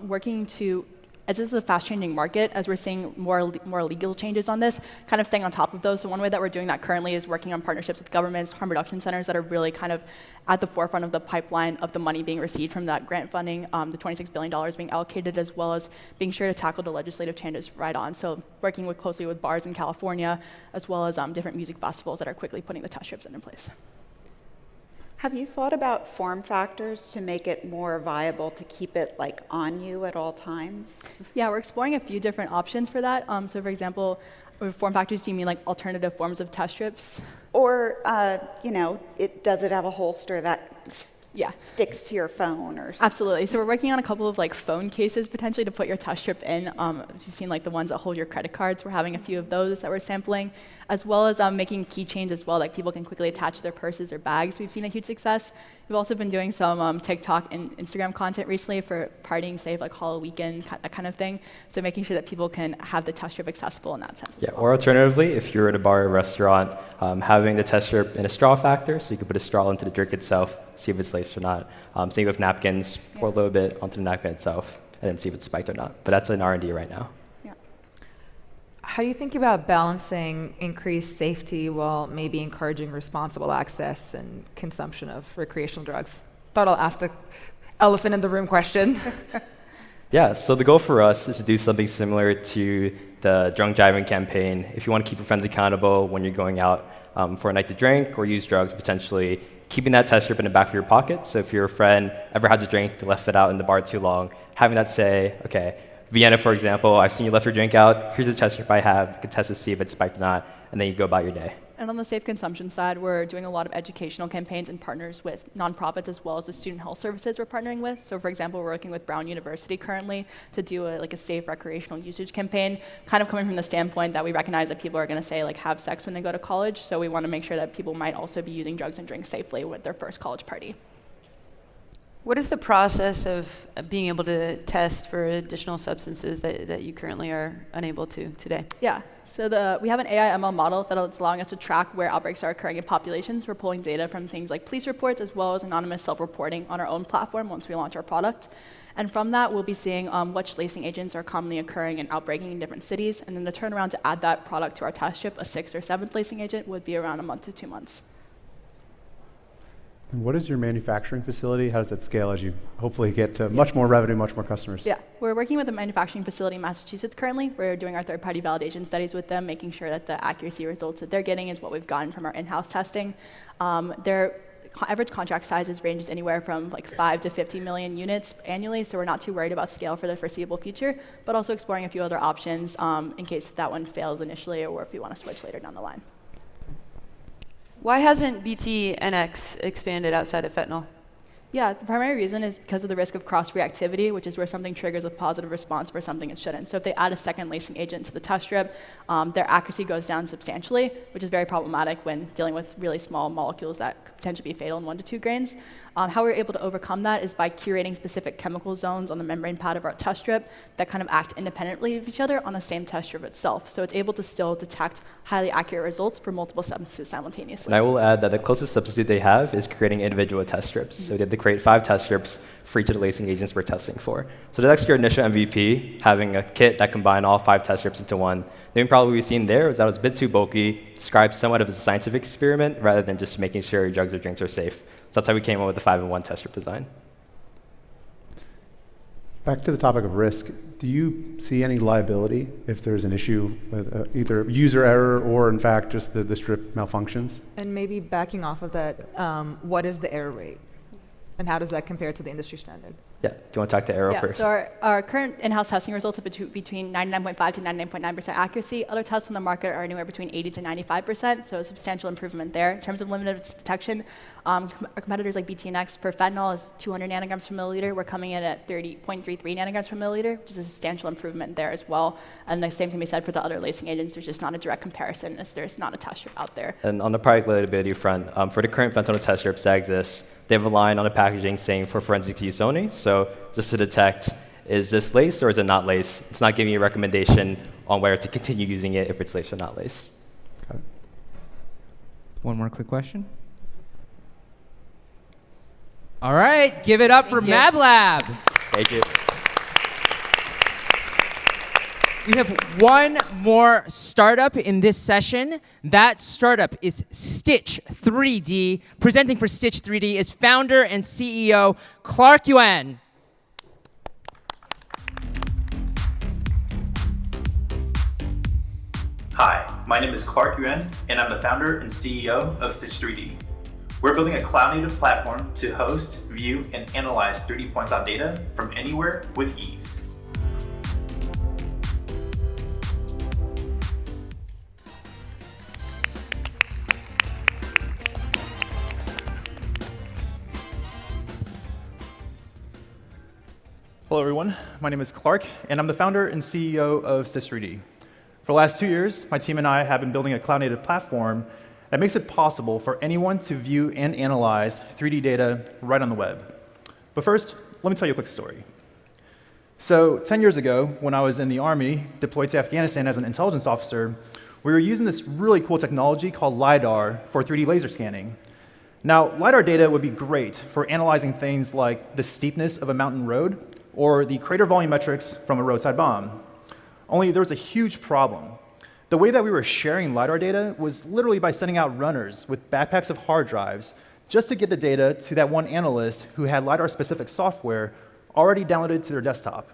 working to, as this is a fast-changing market, as we're seeing more legal changes on this, kind of staying on top of those. So one way that we're doing that currently is working on partnerships with governments, harm reduction centers that are really kind of at the forefront of the pipeline of the money being received from that grant funding, the $26 billion being allocated, as well as being sure to tackle the legislative changes right on. So working closely with bars in California, as well as different music festivals that are quickly putting the test strips in place. Have you thought about form factors to make it more viable to keep it like on you at all times? Yeah, we're exploring a few different options for that. So for example, with form factors, do you mean like alternative forms of test strips? Or, does it have a holster that sticks to your phone or something? Absolutely. So we're working on a couple of like phone cases potentially to put your test strip in. If you've seen like the ones that hold your credit cards, we're having a few of those that we're sampling, as well as making keychains as well, like people can quickly attach to their purses or bags. We've seen a huge success. We've also been doing some TikTok and Instagram content recently for partying safe, like Halloween weekend, that kind of thing. So making sure that people can have the test strip accessible in that sense as well. Or alternatively, if you're at a bar or restaurant, having the test strip in a straw factor, so you can put a straw into the drink itself, see if it's laced or not. Same with napkins, pour a little bit onto the napkin itself, and then see if it's spiked or not. But that's in R&D right now. How do you think about balancing increased safety while maybe encouraging responsible access and consumption of recreational drugs? Thought I'll ask the elephant in the room question. Yeah, so the goal for us is to do something similar to the drunk driving campaign. If you want to keep your friends accountable when you're going out for a night to drink or use drugs, potentially keeping that test strip in the back of your pocket. So if your friend ever has a drink, they left it out in the bar too long, having that say, okay, Vienna, for example, I've seen you left your drink out. Here's a test strip I have. You can test to see if it's spiked or not, and then you go about your day. And on the safe consumption side, we're doing a lot of educational campaigns and partners with nonprofits as well as the student health services we're partnering with. So for example, we're working with Brown University currently to do a safe recreational usage campaign, kind of coming from the standpoint that we recognize that people are going to say have sex when they go to college. So we want to make sure that people might also be using drugs and drinks safely with their first college party. What is the process of being able to test for additional substances that you currently are unable to today? Yeah, so we have an AI ML model that's allowing us to track where outbreaks are occurring in populations. We're pulling data from things like police reports as well as anonymous self-reporting on our own platform once we launch our product. And from that, we'll be seeing which lacing agents are commonly occurring and outbreaking in different cities. And then the turnaround to add that product to our test strip, a 6th or 7th lacing agent, would be around a month to 2 months. And what is your manufacturing facility? How does that scale as you hopefully get to much more revenue, much more customers? Yeah, we're working with a manufacturing facility in Massachusetts currently. We're doing our third-party validation studies with them, making sure that the accuracy results that they're getting is what we've gotten from our in-house testing. Their average contract sizes ranges anywhere from 5 to 50 million units annually, so we're not too worried about scale for the foreseeable future, but also exploring a few other options in case that one fails initially or if we want to switch later down the line. Why hasn't BT/NX expanded outside of fentanyl? Yeah, the primary reason is because of the risk of cross-reactivity, which is where something triggers a positive response for something it shouldn't. So if they add a second lacing agent to the test strip, their accuracy goes down substantially, which is very problematic when dealing with really small molecules that could potentially be fatal in 1 to 2 grains. How we're able to overcome that is by curating specific chemical zones on the membrane pad of our test strip that kind of act independently of each other on the same test strip itself. So it's able to still detect highly accurate results for multiple substances simultaneously. And I will add that the closest substitute they have is creating individual test strips. So we did to create 5 test strips for each of the lacing agents we're testing for. So that's your initial MVP, having a kit that combined all 5 test strips into one. The main problem we've seen there is that it was a bit too bulky, described somewhat as a scientific experiment rather than just making sure your drugs or drinks are safe. So that's how we came up with the 5-in-1 test strip design. Back to the topic of risk, do you see any liability if there's an issue with either user error or, in fact, just the strip malfunctions? And maybe backing off of that, what is the error rate? And how does that compare to the industry standard? Yeah, do you want to talk to Arrow first? So our current in-house testing results are between 99.5 to 99.9% accuracy. Other tests on the market are anywhere between 80 to 95%, so a substantial improvement there. In terms of limited detection, our competitors like BT/NX for fentanyl is 200 nanograms per milliliter. We're coming in at 30.33 nanograms per milliliter, which is a substantial improvement there as well. And the same can be said for the other lacing agents. There's just not a direct comparison as there's not a test strip out there. And on the product liability front, for the current fentanyl test strips that exist, they have a line on the packaging saying for forensic use only. So just to detect, is this laced or is it not laced? It's not giving you a recommendation on whether to continue using it if it's laced or not laced. Okay. One more quick question. All right, give it up for MabLab. Thank you. We have one more startup in this session. That startup is Stitch 3D. Presenting for Stitch 3D is founder and CEO Clark Yuan. Hi, my name is Clark Yuan, and I'm the founder and CEO of Stitch 3D. We're building a cloud-native platform to host, view, and analyze 3D point cloud data from anywhere with ease. Hello everyone, my name is Clark, and I'm the founder and CEO of Stitch 3D. For the last 2 years, my team and I have been building a cloud-native platform that makes it possible for anyone to view and analyze 3D data right on the web. But first, let me tell you a quick story. So 10 years ago, when I was in the Army, deployed to Afghanistan as an intelligence officer, we were using this really cool technology called LiDAR for 3D laser scanning. Now, LiDAR data would be great for analyzing things like the steepness of a mountain road or the crater volumetrics from a roadside bomb. Only there was a huge problem. The way that we were sharing LiDAR data was literally by sending out runners with backpacks of hard drives just to get the data to that one analyst who had LiDAR-specific software already downloaded to their desktop.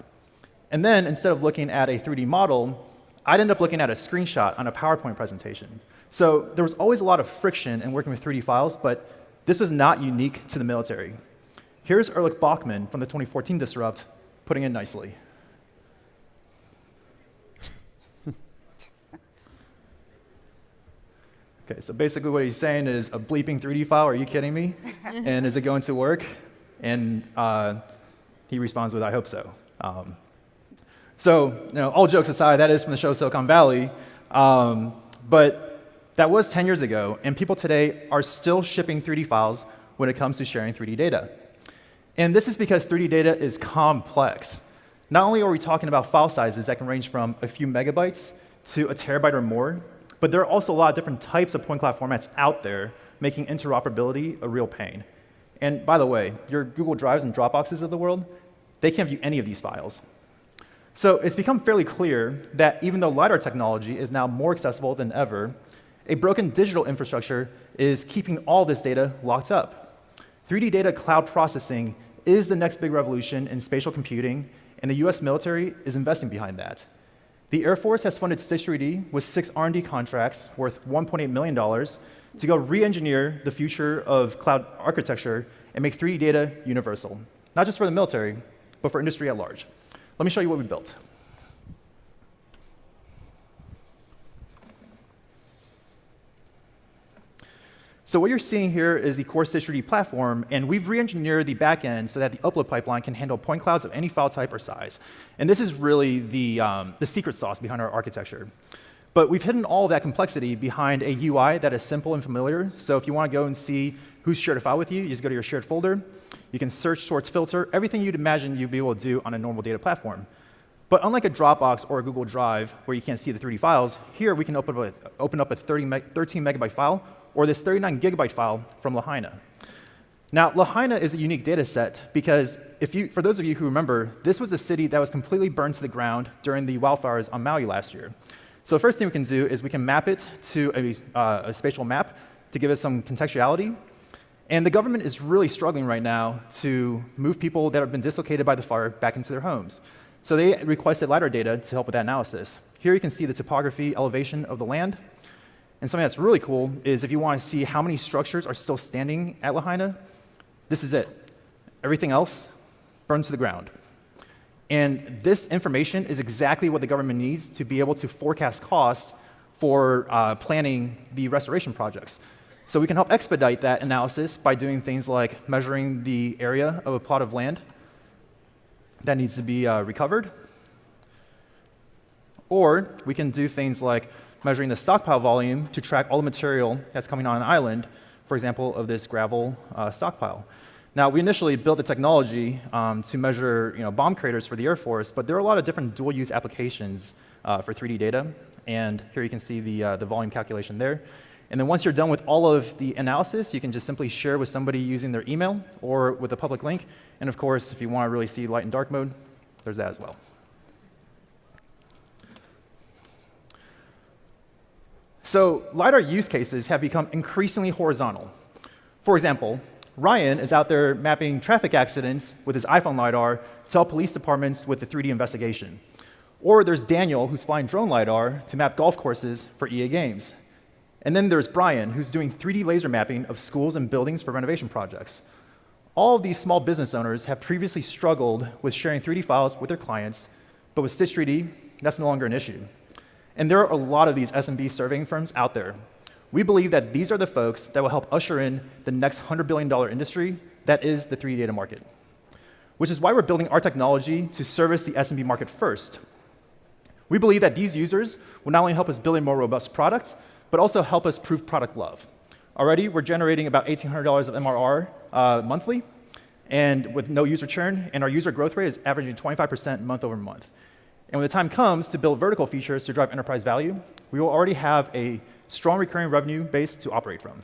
And then, instead of looking at a 3D model, I'd end up looking at a screenshot on a PowerPoint presentation. So there was always a lot of friction in working with 3D files, but this was not unique to the military. Here's Erlich Bachman from the 2014 Disrupt putting it nicely. Okay, so basically what he's saying is a bleeping 3D file, are you kidding me? And is it going to work? And he responds with, I hope so. So, all jokes aside, that is from the show Silicon Valley. But that was 10 years ago, and people today are still shipping 3D files when it comes to sharing 3D data. And this is because 3D data is complex. Not only are we talking about file sizes that can range from a few megabytes to a terabyte or more, but there are also a lot of different types of point cloud formats out there, making interoperability a real pain. And by the way, your Google Drives and Dropboxes of the world, they can't view any of these files. So it's become fairly clear that even though LiDAR technology is now more accessible than ever, a broken digital infrastructure is keeping all this data locked up. 3D data cloud processing is the next big revolution in spatial computing, and the US military is investing behind that. The Air Force has funded Stitch 3D with 6 R&D contracts worth $1.8 million to go re-engineer the future of cloud architecture and make 3D data universal, not just for the military, but for industry at large. Let me show you what we built. So what you're seeing here is the core Stitch 3D platform, and we've re-engineered the backend so that the upload pipeline can handle point clouds of any file type or size. And this is really the secret sauce behind our architecture. But we've hidden all of that complexity behind a UI that is simple and familiar. So if you want to go and see who's shared a file with you, you just go to your shared folder. You can search, sort, filter, everything you'd imagine you'd be able to do on a normal data platform. But unlike a Dropbox or a Google Drive, where you can't see the 3D files, here we can open up a 13 megabyte file, or this 39 gigabyte file from Lahaina. Now, Lahaina is a unique data set because for those of you who remember, this was a city that was completely burned to the ground during the wildfires on Maui last year. So the first thing we can do is we can map it to a spatial map to give it some contextuality. And the government is really struggling right now to move people that have been dislocated by the fire back into their homes. So they requested LiDAR data to help with that analysis. Here you can see the topography, elevation of the land. And something that's really cool is if you want to see how many structures are still standing at Lahaina, this is it. Everything else burned to the ground. And this information is exactly what the government needs to be able to forecast cost for planning the restoration projects. So we can help expedite that analysis by doing things like measuring the area of a plot of land that needs to be recovered. Or we can do things like measuring the stockpile volume to track all the material that's coming on an island for example, of this gravel stockpile. Now, we initially built the technology to measure bomb craters for the Air Force, but there are a lot of different dual-use applications for 3D data. And here you can see the volume calculation there. And then once you're done with all of the analysis, you can just simply share with somebody using their email or with a public link. And of course, if you want to really see light and dark mode, there's that as well. So LiDAR use cases have become increasingly horizontal. For example, Ryan is out there mapping traffic accidents with his iPhone LiDAR to help police departments with the 3D investigation. Or there's Daniel, who's flying drone LiDAR to map golf courses for EA Games. And then there's Brian, who's doing 3D laser mapping of schools and buildings for renovation projects. All of these small business owners have previously struggled with sharing 3D files with their clients, but with Stitch 3D, that's no longer an issue. And there are a lot of these SMB surveying firms out there. We believe that these are the folks that will help usher in the next $100 billion industry that is the 3D data market, which is why we're building our technology to service the SMB market first. We believe that these users will not only help us build a more robust product, but also help us prove product love. Already, we're generating about $1,800 of MRR monthly, and with no user churn, and our user growth rate is averaging 25% month over month. And when the time comes to build vertical features to drive enterprise value, we will already have a strong recurring revenue base to operate from.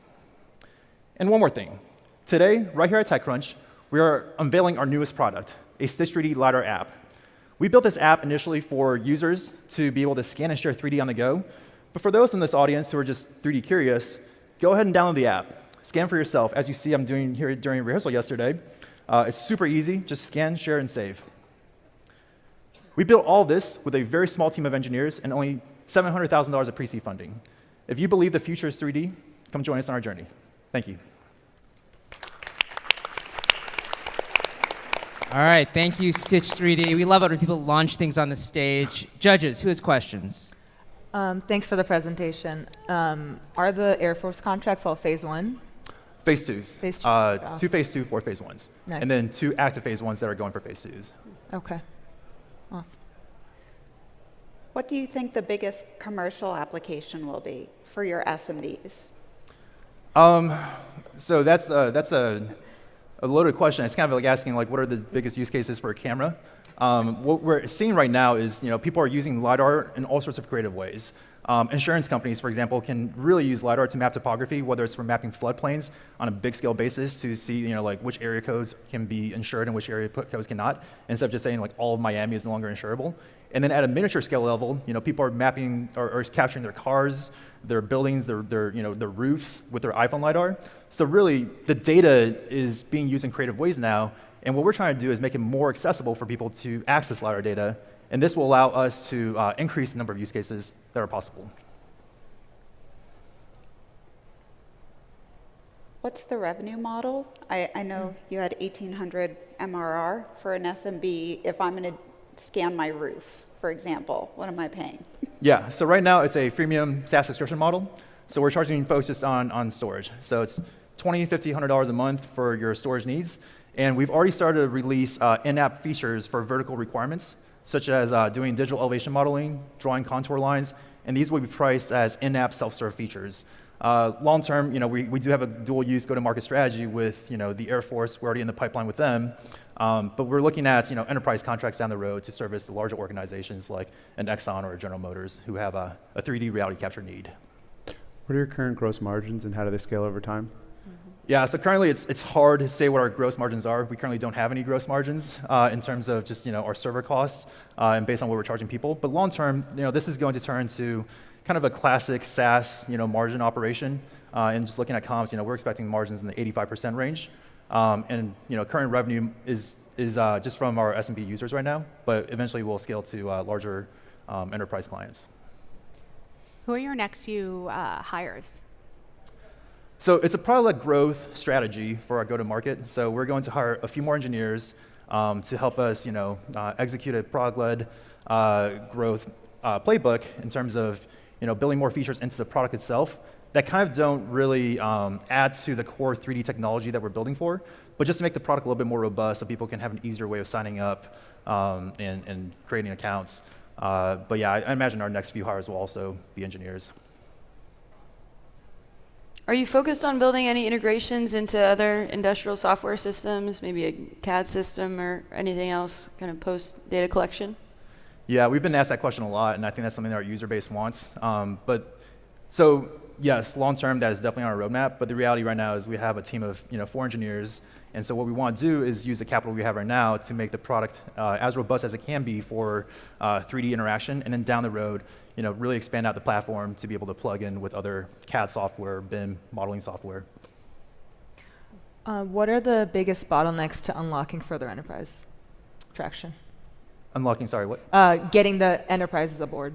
And one more thing. Today, right here at TechCrunch, we are unveiling our newest product, a Stitch 3D LiDAR app. We built this app initially for users to be able to scan and share 3D on the go. But for those in this audience who are just 3D curious, go ahead and download the app. Scan for yourself, as you see I'm doing here during rehearsal yesterday. It's super easy. Just scan, share, and save. We built all this with a very small team of engineers and only $700,000 of pre-seed funding. If you believe the future is 3D, come join us on our journey. Thank you. All right, thank you, Stitch 3D. We love it when people launch things on the stage. Judges, who has questions? Thanks for the presentation. Are the Air Force contracts all phase 1? Phase 2s. Phase 2. Awesome. 2 phase 2, 4 phase 1s. Nice. And then 2 active phase 1s that are going for phase 2s. Okay. Awesome. What do you think the biggest commercial application will be for your SMBs? So that's a loaded question. It's kind of like asking, like, what are the biggest use cases for a camera? What we're seeing right now is, people are using LiDAR in all sorts of creative ways. Insurance companies, for example, can really use LiDAR to map topography, whether it's for mapping floodplains on a big scale basis to see, like which area codes can be insured and which area codes cannot, instead of just saying like all of Miami is no longer insurable. And then at a miniature scale level, people are mapping or capturing their cars, their buildings, their roofs with their iPhone LiDAR. So really, the data is being used in creative ways now. And what we're trying to do is make it more accessible for people to access LiDAR data. And this will allow us to increase the number of use cases that are possible. What's the revenue model? I know you had 1,800 MRR for an SMB. If I'm going to scan my roof, for example, what am I paying? Yeah, so right now it's a freemium SaaS subscription model. So we're charging folks just on storage. So it's $20, $50, $100 a month for your storage needs. And we've already started to release in-app features for vertical requirements, such as doing digital elevation modeling, drawing contour lines, and these will be priced as in-app self-serve features. Long term, we do have a dual-use go-to-market strategy with the Air Force. We're already in the pipeline with them, but we're looking at enterprise contracts down the road to service the larger organizations like an Exxon or a General Motors who have a 3D reality capture need. What are your current gross margins and how do they scale over time? Yeah, so currently it's hard to say what our gross margins are. We currently don't have any gross margins in terms of just our server costs and based on what we're charging people. But long term, this is going to turn to kind of a classic SaaS margin operation. And just looking at comps, we're expecting margins in the 85% range. And current revenue is just from our SMB users right now, but eventually we'll scale to larger enterprise clients. Who are your next few hires? So it's a product growth strategy for our go-to-market. So we're going to hire a few more engineers to help us, execute a product-led growth playbook in terms of, building more features into the product itself that kind of don't really add to the core 3D technology that we're building for, but just to make the product a little bit more robust so people can have an easier way of signing up and creating accounts. But yeah, I imagine our next few hires will also be engineers. Are you focused on building any integrations into other industrial software systems, maybe a CAD system or anything else, kind of post-data collection? Yeah, we've been asked that question a lot, and I think that's something that our user base wants. So yes, long term, that is definitely on our roadmap, but the reality right now is we have a team of 4 engineers, and so what we want to do is use the capital we have right now to make the product as robust as it can be for 3D interaction, and then down the road, really expand out the platform to be able to plug in with other CAD software, BIM, modeling software. What are the biggest bottlenecks to unlocking further enterprise traction? Unlocking, sorry, what? Getting the enterprises aboard.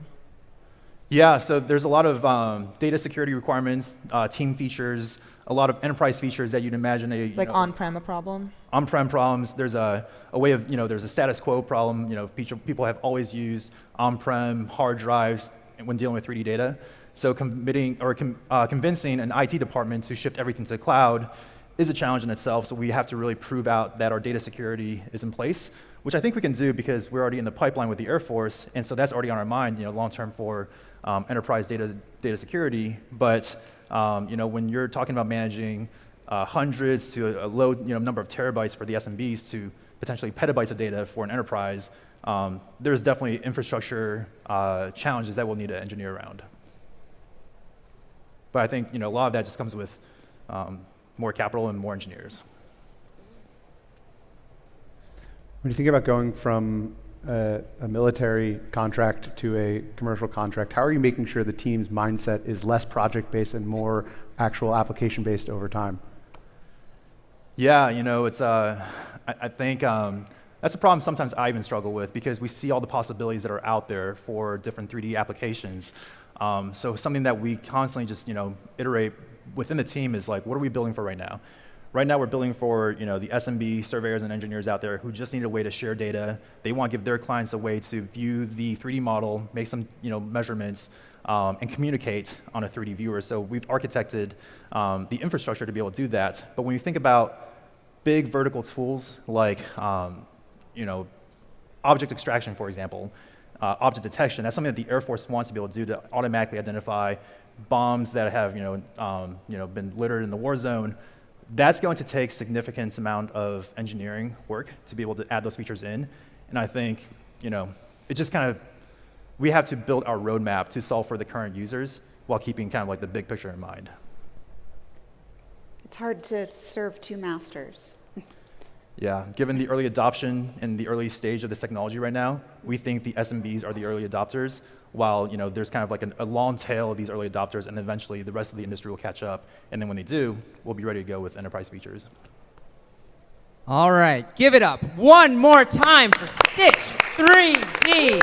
Yeah, so there's a lot of data security requirements, team features, a lot of enterprise features that you'd imagine. Like on-prem a problem? On-prem problems. There's a way of, there's a status quo problem. People have always used on-prem hard drives when dealing with 3D data. So convincing an IT department to shift everything to the cloud is a challenge in itself. So we have to really prove out that our data security is in place, which I think we can do because we're already in the pipeline with the Air Force, and so that's already on our mind, long-term for enterprise data security. But when you're talking about managing hundreds to a low number of terabytes for the SMBs to potentially petabytes of data for an enterprise, there's definitely infrastructure challenges that we'll need to engineer around. But I think a lot of that just comes with more capital and more engineers. When you think about going from a military contract to a commercial contract, how are you making sure the team's mindset is less project-based and more actual application-based over time? Yeah, it's I think that's a problem sometimes I even struggle with because we see all the possibilities that are out there for different 3D applications. So something that we constantly just iterate within the team is like, what are we building for right now? Right now we're building for the SMB surveyors and engineers out there who just need a way to share data. They want to give their clients a way to view the 3D model, make some measurements, and communicate on a 3D viewer. So we've architected the infrastructure to be able to do that. But when you think about big vertical tools like object extraction, for example, object detection, that's something that the Air Force wants to be able to do to automatically identify bombs that have been littered in the war zone. That's going to take significant amount of engineering work to be able to add those features in. And I think, it just we have to build our roadmap to solve for the current users while keeping kind of like the big picture in mind. It's hard to serve 2 masters. Yeah, given the early adoption and the early stage of this technology right now, we think the SMBs are the early adopters, while there's kind of like a long tail of these early adopters, and eventually the rest of the industry will catch up. And then when they do, we'll be ready to go with enterprise features. All right, give it up one more time for Stitch 3D.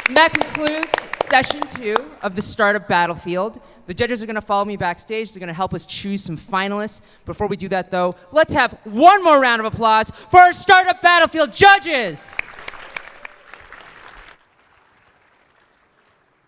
And that concludes session 2 of the Startup Battlefield. The judges are going to follow me backstage. They're going to help us choose some finalists. Before we do that, though, let's have one more round of applause for our Startup Battlefield judges.